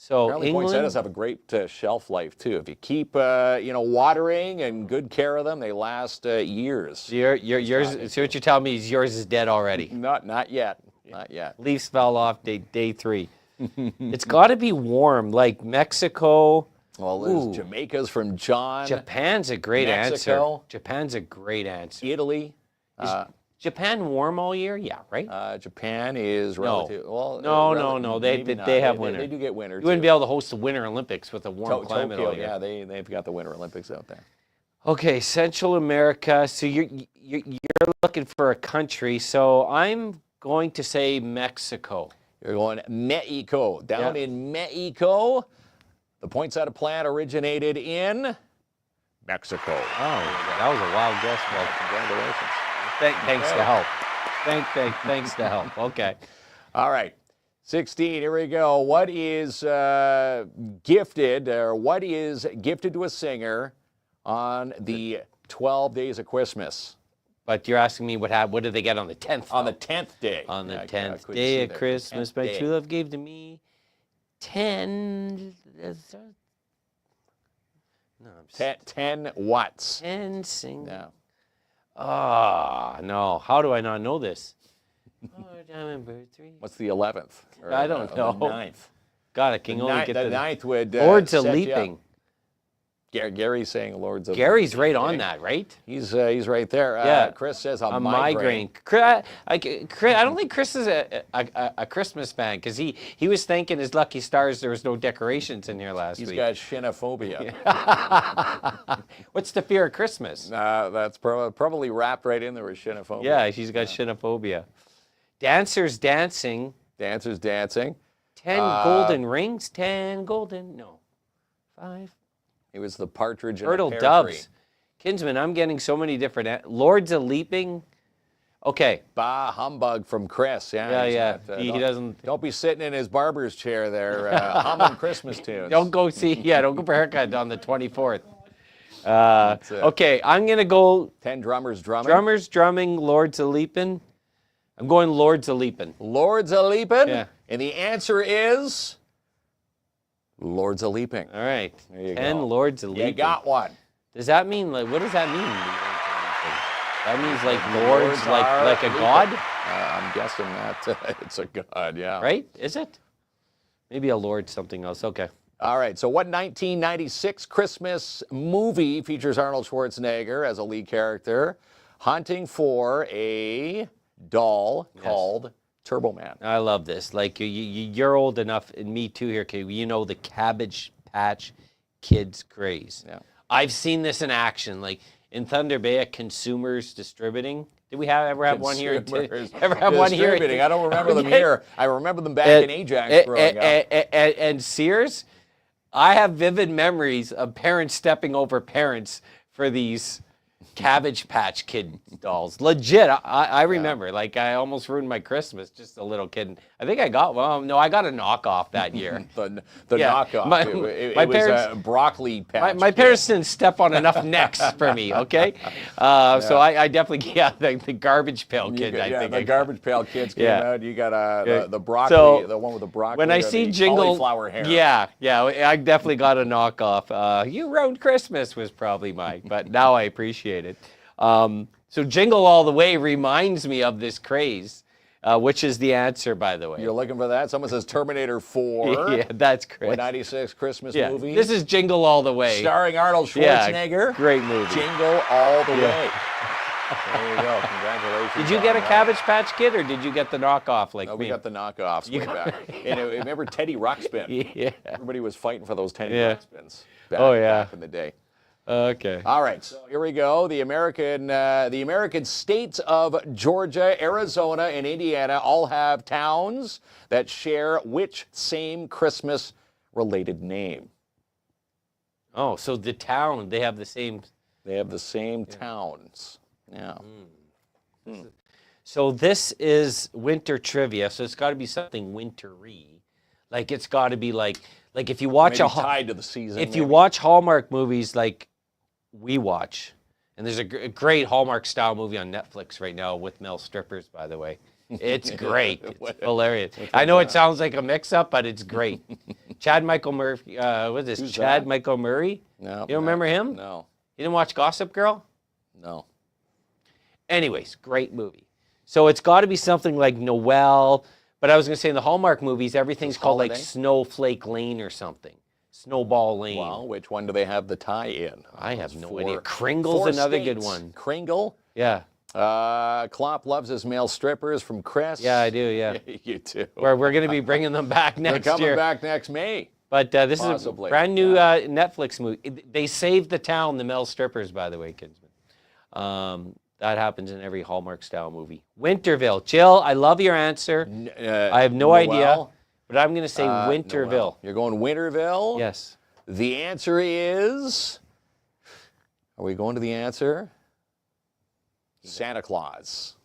So Apparently England, poinsettias have a great shelf life too. If you keep, watering and good care of them, they last years. yours. So what you're telling me is yours is dead already. Not yet. Not yet. Leaves fell off day 3. It's got to be warm, like Mexico. Well, there's Jamaica's from John. Japan's a great Mexico. answer. Japan's a great answer. Italy. Is Japan warm all year? Yeah, right? Japan is relative. Well, no. They have winter. They do get winter. You wouldn't be able to host the Winter Olympics with a warm climate Tokyo, all year. yeah, they've got the Winter Olympics out there. Okay, Central America. So you're looking for a country. So I'm going to say Mexico. You're going Mexico. Down in Mexico, the poinsettia plant originated in Mexico. Oh, that was a wild guess, Well, Congratulations. Thanks to help. Thanks to help. Okay. All right. 16, here we go. What is gifted to a singer on the 12 days of Christmas? But you're asking me what did they get on the 10th? On the 10th day. On the 10th day of Christmas, my true love gave to me 10. No, 10 watts. 10 sing. No. No. How do I not know this? What's the 11th? I don't know. The 9th. God, I can only get the 9th would Lords of set you Leaping. up. Gary's saying Lords of Gary's right Leaping. on that, right? He's right there. Yeah. Chris says a migraine. I don't think Chris is a Christmas fan because he was thanking his lucky stars there was no decorations in here last week. He's got shinophobia. What's the fear of Christmas? That's probably wrapped right in there with shinophobia. Yeah, she's got shinophobia. Dancers dancing. Dancers dancing. 10 golden rings. 10 golden. No. 5. It was the partridge in Turtle a pear doves. tree. Kinsman, I'm getting so many different. Lords of Leaping. Okay. Bah humbug from Chris. Yeah. He doesn't. Don't be sitting in his barber's chair there humming Christmas tunes. Don't go for a haircut on the 24th. Okay, I'm going to go 10 drummers drumming. drummers drumming, Lords of Leaping. I'm going Lords of Leaping. Lords of Leaping. Yeah. And the answer is Lords of Leaping. All right. There you 10 go. Lords of Leaping. You got one. Does that mean, what does that mean? That means like lords, like a god? I'm guessing that it's a god, yeah. Right? Is it? Maybe a lord something else. Okay. All right, so what 1996 Christmas movie features Arnold Schwarzenegger as a lead character hunting for a doll called Turbo Man? I love this. Like, you're old enough, and me too here, Kay. You know the Cabbage Patch Kids craze. Yeah. I've seen this in action, like in Thunder Bay at Consumers Distributing. Did we ever have one here? Ever have one here? I don't remember them here. I remember them back in Ajax growing up. And Sears, I have vivid memories of parents stepping over parents for these Cabbage Patch Kid dolls. Legit, I remember. Like, I almost ruined my Christmas, just a little kid. I think I got, I got a knockoff that year. the knockoff. It my was parents, a broccoli patch. My parents didn't step on enough necks for me, okay? So I definitely, the Garbage Pail Kid, I think. The Garbage Pail Kids came out. You got the broccoli, so, the one with the broccoli. When I see Jingle, cauliflower hair. Yeah, I definitely got a knockoff. You ruined Christmas was probably mine, but now I appreciate it. So Jingle All the Way reminds me of this craze, which is the answer, by the way. You're looking for that? Someone says Terminator 4. Yeah, that's correct. 96 Christmas movie. This is Jingle All the Way. Starring Arnold Schwarzenegger. Yeah, great movie. Jingle All the Way. There you go. Congratulations. Did you get a Cabbage Patch Kid, or did you get the knockoff like me? We got the knockoffs way back. And remember Teddy Ruxpin? Yeah. Everybody was fighting for those Teddy Ruxpins back in the day. Okay. All right, so here we go. The American states of Georgia, Arizona, and Indiana all have towns that share which same Christmas-related name? Oh, so the town, they have the same... They have the same towns. Yeah. So this is winter trivia, so it's got to be something wintry. Like, it's got to be like if you watch Maybe tied to the season. If you watch Hallmark movies like we watch, and there's a great Hallmark-style movie on Netflix right now with male strippers, by the way. It's great. It's hilarious. I know it sounds like a mix-up, but it's great. Chad Michael Murphy. What is this? Who's Chad that? Michael Murray? No. You don't remember him? No. You didn't watch Gossip Girl? No. Anyways, great movie. So it's got to be something like Noel. But I was going to say in the Hallmark movies, everything's called like Snowflake Lane or something. Snowball Lane. Well, which one do they have the tie in? I have no idea. Kringle's another good one. Kringle? Yeah. KLOMP loves his male strippers from Chris. Yeah, I do, yeah. You too. We're going to be bringing them back next They're coming year. back next May. But this Possibly. is a brand new Netflix movie. They saved the town, the male strippers, by the way, Kinsman. That happens in every Hallmark-style movie. Winterville. Jill, I love your answer. I have no idea, but I'm going to say Winterville. Noel. You're going Winterville? Yes. The answer is... Are we going to the answer? Santa Claus.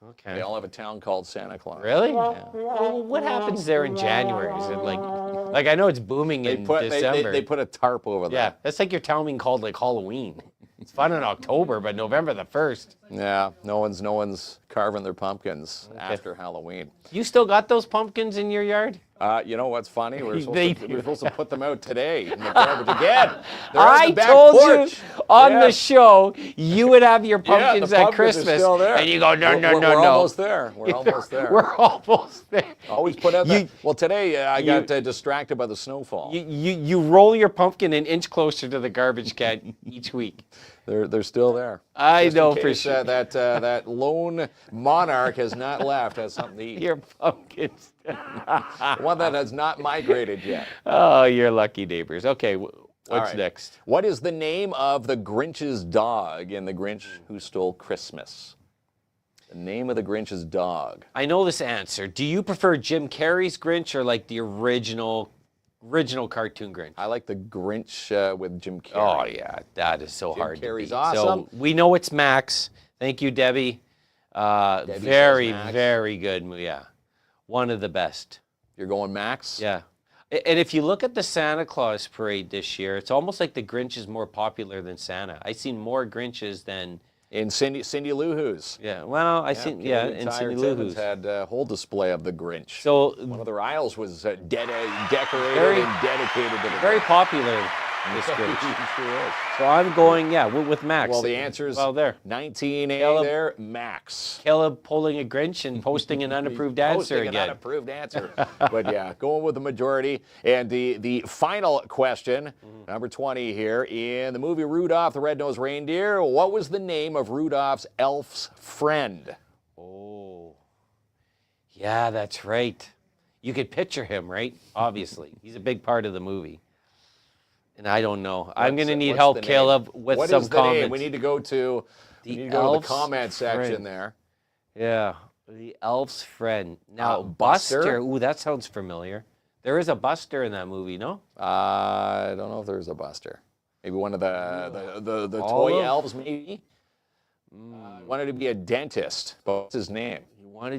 Okay. They all have a town called Santa Claus. Really? Yeah. Well, what happens there in January? Is it like I know it's booming in December. They put a tarp over there. Yeah, that's like your town being called like Halloween. It's fun in October, but November the 1st. Yeah, no one's carving their pumpkins after Halloween. You still got those pumpkins in your yard? You know what's funny? We're supposed to put them out today in the garbage again. They're on I the back told porch. you on the show you would have your pumpkins the at pumpkins are Christmas, still there. and you go no. We're almost there. We're almost there. We're almost there. Always put out that. Well, today I got distracted by the snowfall. You roll your pumpkin an inch closer to the garbage can each week. They're still there. I Just know in for case, sure. that lone monarch has not left, has something to eat. Your pumpkins. One that has not migrated yet. Oh, you're lucky neighbors. Okay, what's right. next? What is the name of the Grinch's dog in The Grinch Who Stole Christmas? The name of the Grinch's dog. I know this answer. Do you prefer Jim Carrey's Grinch or like the original cartoon Grinch? I like the Grinch with Jim Carrey. Oh yeah, that is so hard Carrey's to beat. awesome. So we know it's Max. Thank you, Debbie. Very, very good. Yeah, one of the best. You're going Max? Yeah. And if you look at the Santa Claus parade this year, it's almost like the Grinch is more popular than Santa. I've seen more Grinches than... In Cindy Lou Who's. Yeah, well, in Cindy Lou Who's. Had a whole display of the Grinch. So one of their aisles was decorated and dedicated to the very popular, this Grinch. Sure is. So I'm going, with Max. Well, the answer is 19A there, Max. Caleb pulling a Grinch and posting an unapproved answer Posting again. an unapproved answer. But yeah, going with the majority. And the final question, number 20 here, in the movie Rudolph the Red-Nosed Reindeer, what was the name of Rudolph's elf's friend? Oh, yeah, that's right. You could picture him, right? Obviously. He's a big part of the movie. And I don't know. I'm going to need help, Caleb, with some comments. Name? We need to go to the comment section there. Yeah, the elf's friend. Now, Buster. Ooh, that sounds familiar. There is a Buster in that movie, no? I don't know if there's a Buster. Maybe one of the toy elves, maybe. Wanted to be a dentist. But what's his name?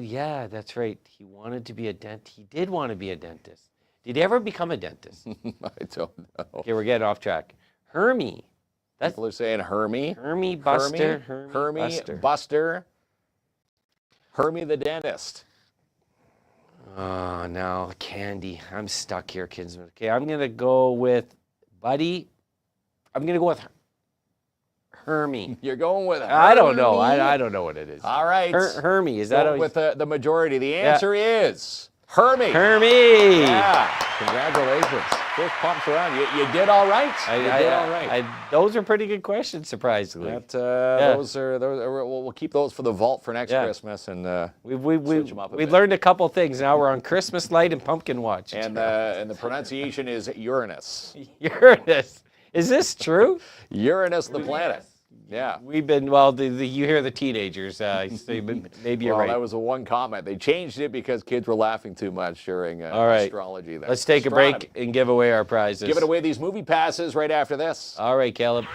Yeah, that's right. He wanted to be a dentist. He did want to be a dentist. Did he ever become a dentist? I don't know. Okay, we're getting off track. Hermie. People are saying Hermie. Hermie Buster. Hermie Buster. Hermie the dentist. Oh, now Candy. I'm stuck here, Kinsman. Okay, I'm going to go with Buddy. I'm going to go with Hermie. You're going with Hermie? I don't know. I don't know what it is. All right. Hermie. Is that with the majority? The answer is... Hermie. Hermie. Yeah. Congratulations. First pumps around. You did all right. You did all right. Those are pretty good questions, surprisingly. Those are. We'll keep those for the vault for next Christmas, and we learned a couple things. Now we're on Christmas light and pumpkin watch. And the pronunciation is Uranus. Uranus. Is this true? Uranus, the planet. Yeah. We've been, you hear the teenagers, so maybe you're right. That was the one comment. They changed it because kids were laughing too much during astrology. There. Let's take a break and give away our prizes. Giving away these movie passes right after this. All right, Caleb.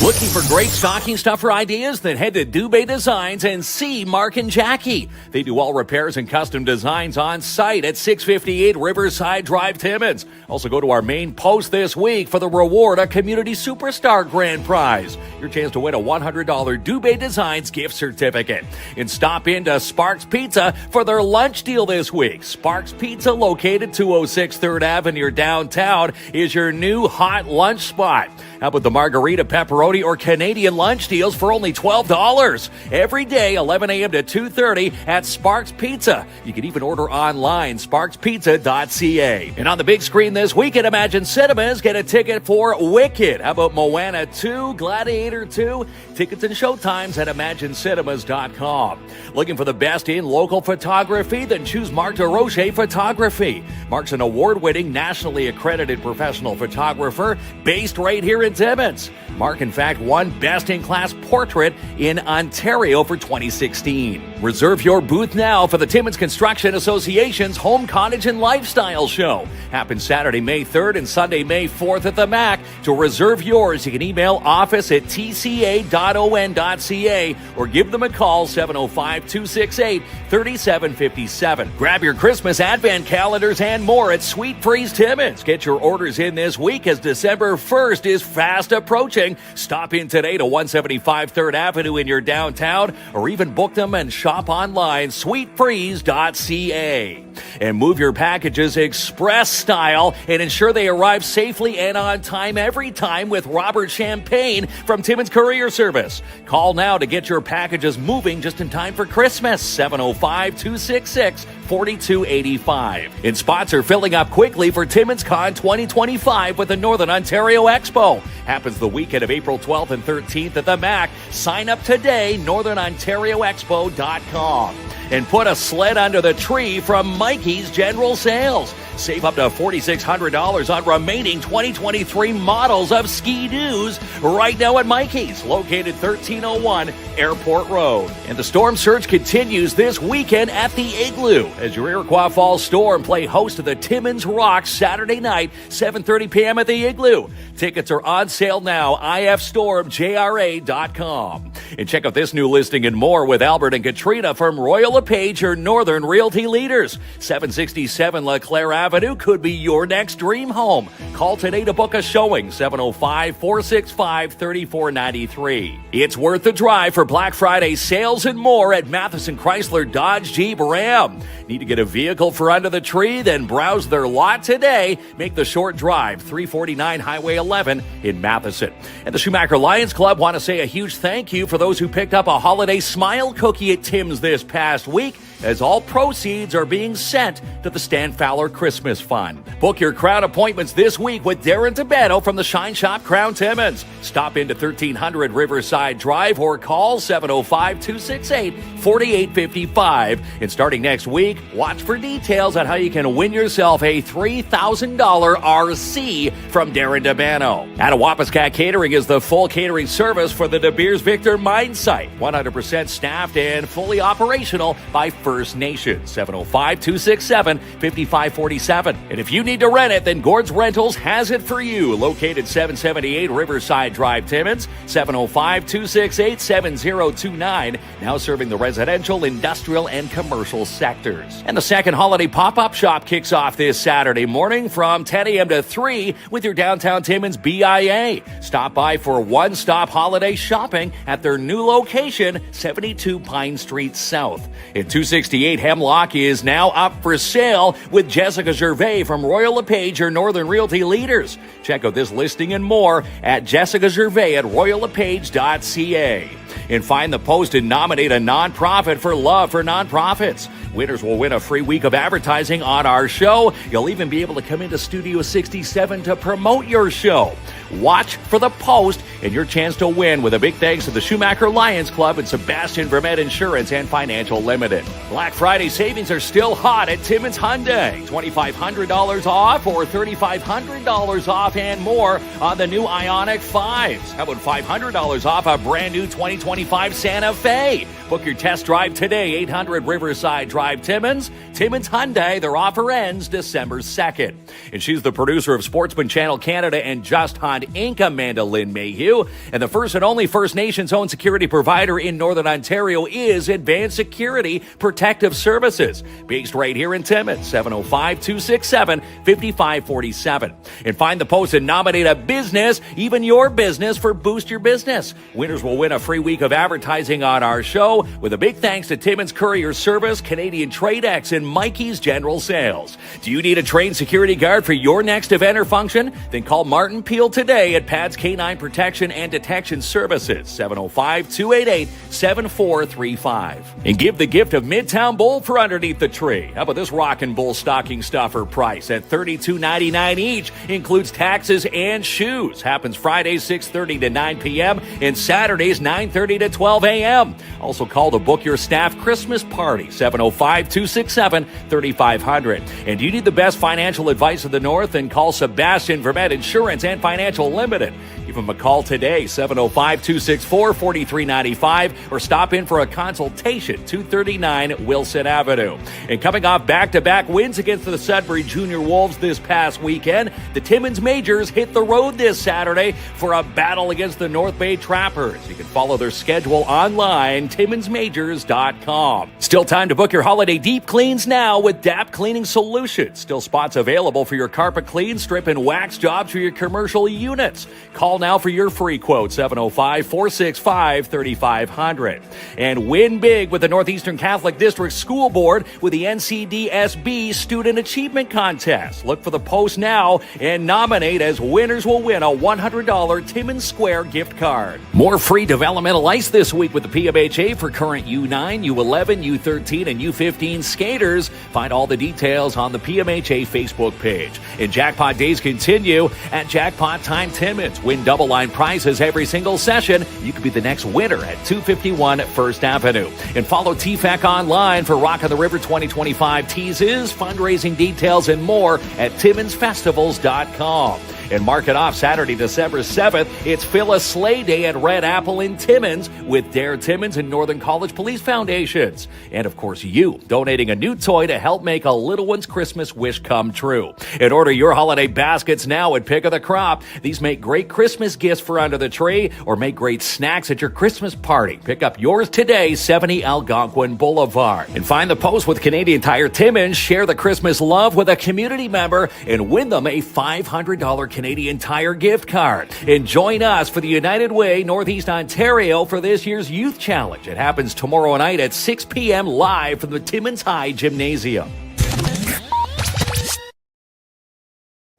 Looking for great stocking stuffer ideas? Then head to Dubé Designs and see Mark and Jackie. They do all repairs and custom designs on site at 658 Riverside Drive, Timmins. Also go to our main post this week for the reward, a Community Superstar Grand Prize. Your chance to win a $100 Dubé Designs gift certificate. And stop into Sparks Pizza for their lunch deal this week. Sparks Pizza, located 206 3rd Avenue downtown, is your new hot lunch spot. How about the margarita, pepperoni, or Canadian lunch deals for only $12? Every day, 11 a.m. to 2:30 at Sparks Pizza. You can even order online, sparkspizza.ca. And on the big screen this week at Imagine Cinemas, get a ticket for Wicked. How about Moana 2, Gladiator 2? Tickets and showtimes at imaginecinemas.com. Looking for the best in local photography? Then choose Mark DeRoche Photography. Mark's an award-winning, nationally accredited professional photographer based right here in Timmins. Mark, in fact, won Best in Class Portrait in Ontario for 2016. Reserve your booth now for the Timmins Construction Association's Home, Cottage, and Lifestyle Show. Happens Saturday, May 3rd and Sunday, May 4th at the MAC. To reserve yours, you can email office@tca.on.ca or give them a call, 705-268-3757. Grab your Christmas advent calendars and more at Sweet Freeze Timmins. Get your orders in this week as December 1st is fast approaching. Stop in today to 175 3rd Avenue in your downtown, or even book them and shop online, sweetfreeze.ca. And move your packages express style and ensure they arrive safely and on time every time with Robert Champagne from Timmins Courier Service. Call now to get your packages moving just in time for Christmas, 705-266-4285. And spots are filling up quickly for Timmins Con 2025 with the Northern Ontario Expo. Happens the weekend of April 12th and 13th at the MAC. Sign up today, northernontarioexpo.com. And put a sled under the tree from Mikey's General Sales. Save up to $4,600 on remaining 2023 models of Ski-Doos right now at Mikey's, located 1301 Airport Road. And the storm surge continues this weekend at the Igloo as your Iroquois Falls Storm play host to the Timmins Rocks Saturday night, 7:30 p.m. at the Igloo. Tickets are on sale now, ifstormjra.com. And check out this new listing and more with Albert and Katrina from Royal LePage, your Northern Realty leaders. 767 LeClaire Avenue could be your next dream home. Call today to book a showing, 705-465-3493. It's worth the drive for Black Friday sales and more at Matheson Chrysler Dodge Jeep Ram. Need to get a vehicle for under the tree? Then browse their lot today. Make the short drive, 349 Highway 11 in Matheson. And the Schumacher Lions Club want to say a huge thank you for those who picked up a holiday smile cookie at Tim's this past week, as all proceeds are being sent to the Stan Fowler Christmas Fund. Book your Crown appointments this week with Darren Tabano from the Shine Shop Crown Timmins. Stop into 1300 Riverside Drive or call 705-268-4855. And starting next week, watch for details on how you can win yourself a $3,000 RC from Darren Tabano. Attawapiskat Catering is the full catering service for the De Beers Victor Mine Site. 100% staffed and fully operational by First Nations. 705-267-5547. And if you need to rent it, then Gord's Rentals has it for you. Located 778 Riverside Drive, Timmins. 705-268-7029. Now serving the residential, industrial, and commercial sectors. And the second holiday pop-up shop kicks off this Saturday morning from 10 a.m. to 3 with your downtown Timmins BIA. Stop by for one-stop holiday shopping at their new location, 72 Pine Street South. At 268 Hemlock is now up for sale with Jessica Gervais from Royal LePage, your Northern Realty leaders. Check out this listing and more at Jessica Gervais at royallepage.ca. And find the post and nominate a nonprofit for Love for Nonprofits. Winners will win a free week of advertising on our show. You'll even be able to come into Studio 67 to promote your show. Watch for the post and your chance to win with a big thanks to the Schumacher Lions Club and Sebastian Vermette Insurance and Financial Limited. Black Friday savings are still hot at Timmins Hyundai. $2,500 off or $3,500 off and more on the new Ioniq 5s. How about $500 off a brand new 2020 2025 Santa Fe. Book your test drive today, 800 Riverside Drive, Timmins. Timmins Hyundai, their offer ends December 2nd. And she's the producer of Sportsman Channel Canada and Just Hunt Inc., Amanda Lynn Mayhew. And the first and only First Nations-owned security provider in Northern Ontario is Advanced Security Protective Services, based right here in Timmins, 705-267-5547. And find the post and nominate a business, even your business, for Boost Your Business. Winners will win a free week of advertising on our show, with a big thanks to Timmins Courier Service, Canadian TradeX, and Mikey's General Sales. Do you need a trained security guard for your next event or function? Then call Martin Peel today at Pad's Canine Protection and Detection Services, 705-288-7435. And give the gift of Midtown Bowl for underneath the tree. How about this Rockin' Bull stocking stuffer price at $32.99 each? Includes taxes and shoes. Happens Fridays 6:30 to 9 p.m. and Saturdays 9:30 to 12 a.m. Also call to book your staff Christmas party, 705-267-3500. And do you need the best financial advice of the North? Then call Sebastian Vermet Insurance and Financial Limited. Give them a call today, 705-264-4395, or stop in for a consultation, 239 Wilson Avenue. And coming off back-to-back wins against the Sudbury Junior Wolves this past weekend, the Timmins Majors hit the road this Saturday for a battle against the North Bay Trappers. You can follow their schedule online, timminsmajors.com. Still time to book your holiday deep cleans now with DAP Cleaning Solutions. Still spots available for your carpet clean, strip, and wax jobs for your commercial units. Call now for your free quote, 705-465-3500. And win big with the Northeastern Catholic District School Board with the NCDSB Student Achievement Contest. Look for the post now and nominate, as winners will win a $100 Timmins Square gift card. More free developmental ice this week with the PMHA for current U9, U11, U13, and U15 skaters. Find all the details on the PMHA Facebook page. And Jackpot Days continue at Jackpot Time Timmins. Win double line prizes every single session. You could be the next winner at 251 First Avenue. And follow TFAC online for Rock on the River 2025 teases, fundraising details, and more at TimminsFestivals.com. And mark it off Saturday, December 7th. It's Phyllis Sleigh Day at Red Apple in Timmins with Dare Timmins and Northern College Police Foundations. And of course, you donating a new toy to help make a little one's Christmas wish come true. And order your holiday baskets now at Pick of the Crop. These make great Christmas gifts for under the tree, or make great snacks at your Christmas party. Pick up yours today, 70 Algonquin Boulevard. And find the post with Canadian Tire Timmins. Share the Christmas love with a community member and win them a $500 Canadian Tire gift card. And join us for the United Way Northeast Ontario for this year's Youth Challenge. It happens tomorrow night at 6 p.m. live from the Timmins High Gymnasium.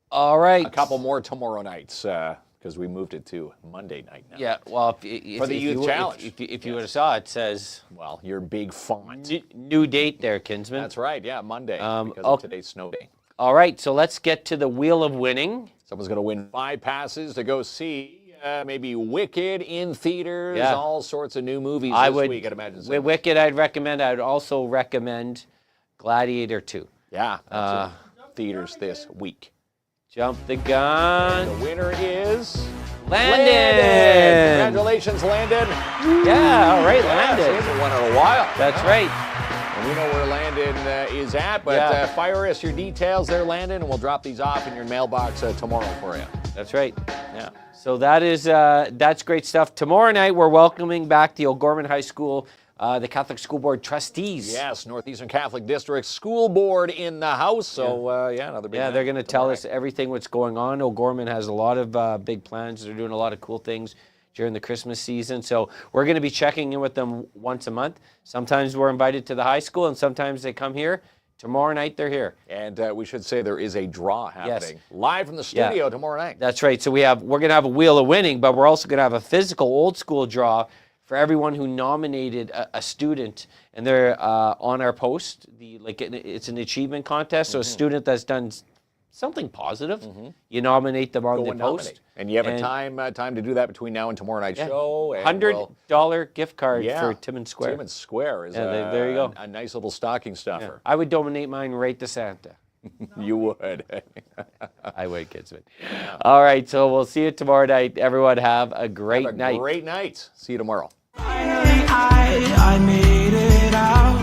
All right. A couple more tomorrow nights, because we moved it to Monday night now. Yeah, well, for the Youth Challenge. If you would have saw it, says, well, your big font. New date there, Kinsman. That's right, yeah, Monday, because of today's snow day. All right, so let's get to the Wheel of Winning. Someone's going to win 5 passes to go see maybe Wicked in theaters, all sorts of new movies this week at Imagine Cinemas. Wicked, I'd recommend. I'd also recommend Gladiator 2. Yeah, that's theaters this week. Jump the gun. The winner is Landon. Congratulations, Landon. Yeah, all right, Landon. He hasn't won in a while. That's right. And we know where Landon is at, but fire us your details there, Landon, and we'll drop these off in your mailbox tomorrow for you. That's right. Yeah. So that's great stuff. Tomorrow night, we're welcoming back the O'Gorman High School, the Catholic School Board trustees. Yes, Northeastern Catholic District School Board in the house. So, another big night. They're going to tell us everything what's going on. O'Gorman has a lot of big plans. They're doing a lot of cool things during the Christmas season. So we're going to be checking in with them once a month. Sometimes we're invited to the high school, and sometimes they come here. Tomorrow night, they're here. And we should say there is a draw happening live from the studio tomorrow night. That's right. So we're going to have a Wheel of Winning, but we're also going to have a physical old school draw for everyone who nominated a student, and they're on our post. It's an achievement contest, so a student that's done something positive, you nominate them on the post. And you have a time to do that between now and tomorrow night's show. $100 gift card for Timmins Square. Timmins Square is there you go. A nice little stocking stuffer. I would donate mine right to Santa. You would. I would, Kinsman. All right, so we'll see you tomorrow night. Everyone have a great night. Great night. See you tomorrow. Finally, I made it out.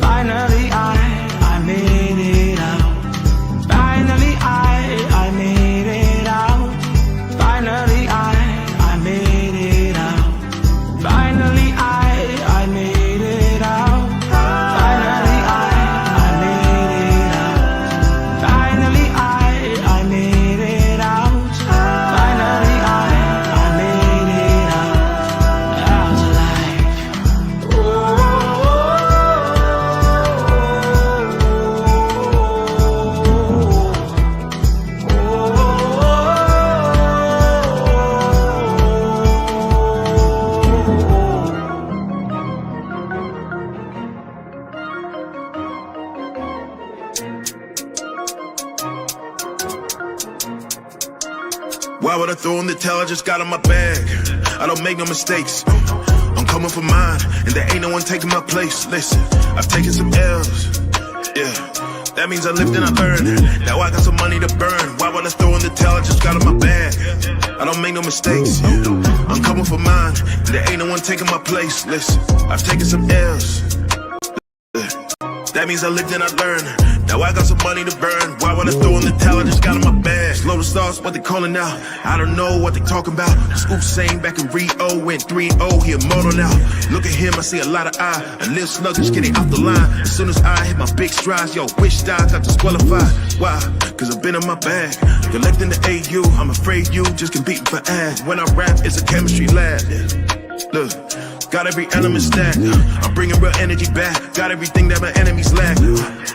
Finally, I made it out. Finally, I made it out. Finally, I made it out. Finally, I made it out. Finally, I made it out. Finally, I made it out. Finally, I made it out alive. Why would I throw in the towel? I just got in my bag. I don't make no mistakes. I'm coming for mine, and there ain't no one taking my place. Listen, I've taken some L's. Yeah, that means I lived and I learned. Now I got some money to burn. Why would I throw in the towel? I just got in my bag. I don't make no mistakes. I'm coming for mine, and there ain't no one taking my place. Listen, I've taken some L's. That means I lived and I learned. Now I got some money to burn. Why would I throw in the towel? I just got in my bag. Slow the stars, what they calling out? I don't know what they talking about. The Scoop saying back in Rio, went 3-0, he immortal now. Look at him, I see a lot of eye. A little sluggish, getting off the line. As soon as I hit my big strides, yo, wish I got disqualified. Why? Cause I've been in my bag. Collecting the AU, I'm afraid you just competing for ads. When I rap, it's a chemistry lab. Look, got every element stacked. I'm bringing real energy back. Got everything that my enemies lack.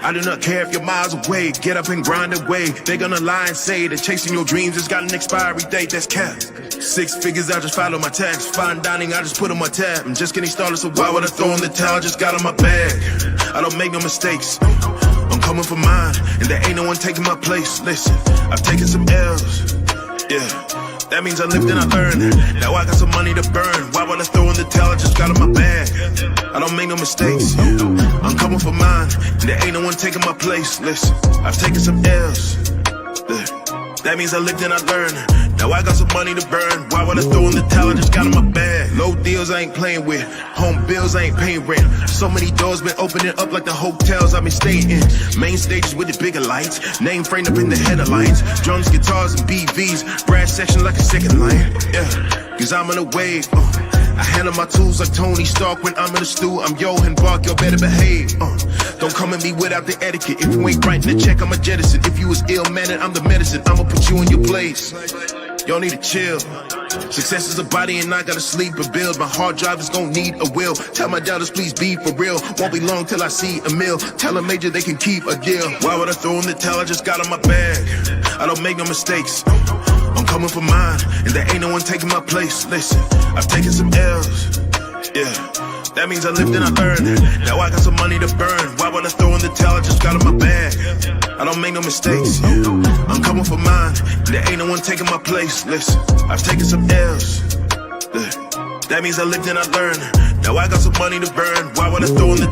I do not care if you're miles away. Get up and grind away. They gonna lie and say that chasing your dreams has got an expiry date that's capped. 6 figures, I just follow my tax. Fine dining, I just put on my tab. I'm just getting started, so why would I throw in the towel? Just got in my bag. I don't make no mistakes. I'm coming for mine, and there ain't no one taking my place. Listen, I've taken some L's. Yeah. That means I lived and I learned. Now I got some money to burn. Why would I throw in the towel? I just got in my bag. I don't make no mistakes. I'm coming for mine, and there ain't no one taking my place. Listen, I've taken some L's. That means I lived and I learned. Now I got some money to burn. Why would I throw in the towel? I just got in my bag. Low deals I ain't playing with. Home bills I ain't paying rent. So many doors been opening up like the hotels I've been staying in. Main stages with the bigger lights. Name framed up in the headlines. Drums, guitars, and BVs. Brass section like a second line. Yeah, cause I'm in a wave. I handle my tools like Tony Stark when I'm in the stew. I'm Johan Bark, yo, better behave. Don't come at me without the etiquette. If you ain't writing the check, I'ma jettison. If you was ill-mannered, I'm the medicine. I'ma put you in your place. Y'all need to chill. Success is a body and I gotta sleep and build. My hard drive is gonna need a will. Tell my doubters please be for real. Won't be long till I see a meal. Tell a major they can keep a deal. Why would I throw in the towel? I just got in my bag. I don't make no mistakes. I'm coming for mine, and there ain't no one taking my place. Listen, I've taken some L's. Yeah, that means I lived and I learned. Now I got some money to burn. Why would I throw in the towel? I just got in my bag. I don't make no mistakes. I'm coming for mine, and there ain't no one taking my place. Listen, I've taken some L's. That means I lived and I learned. Now I got some money to burn. Why would I throw in the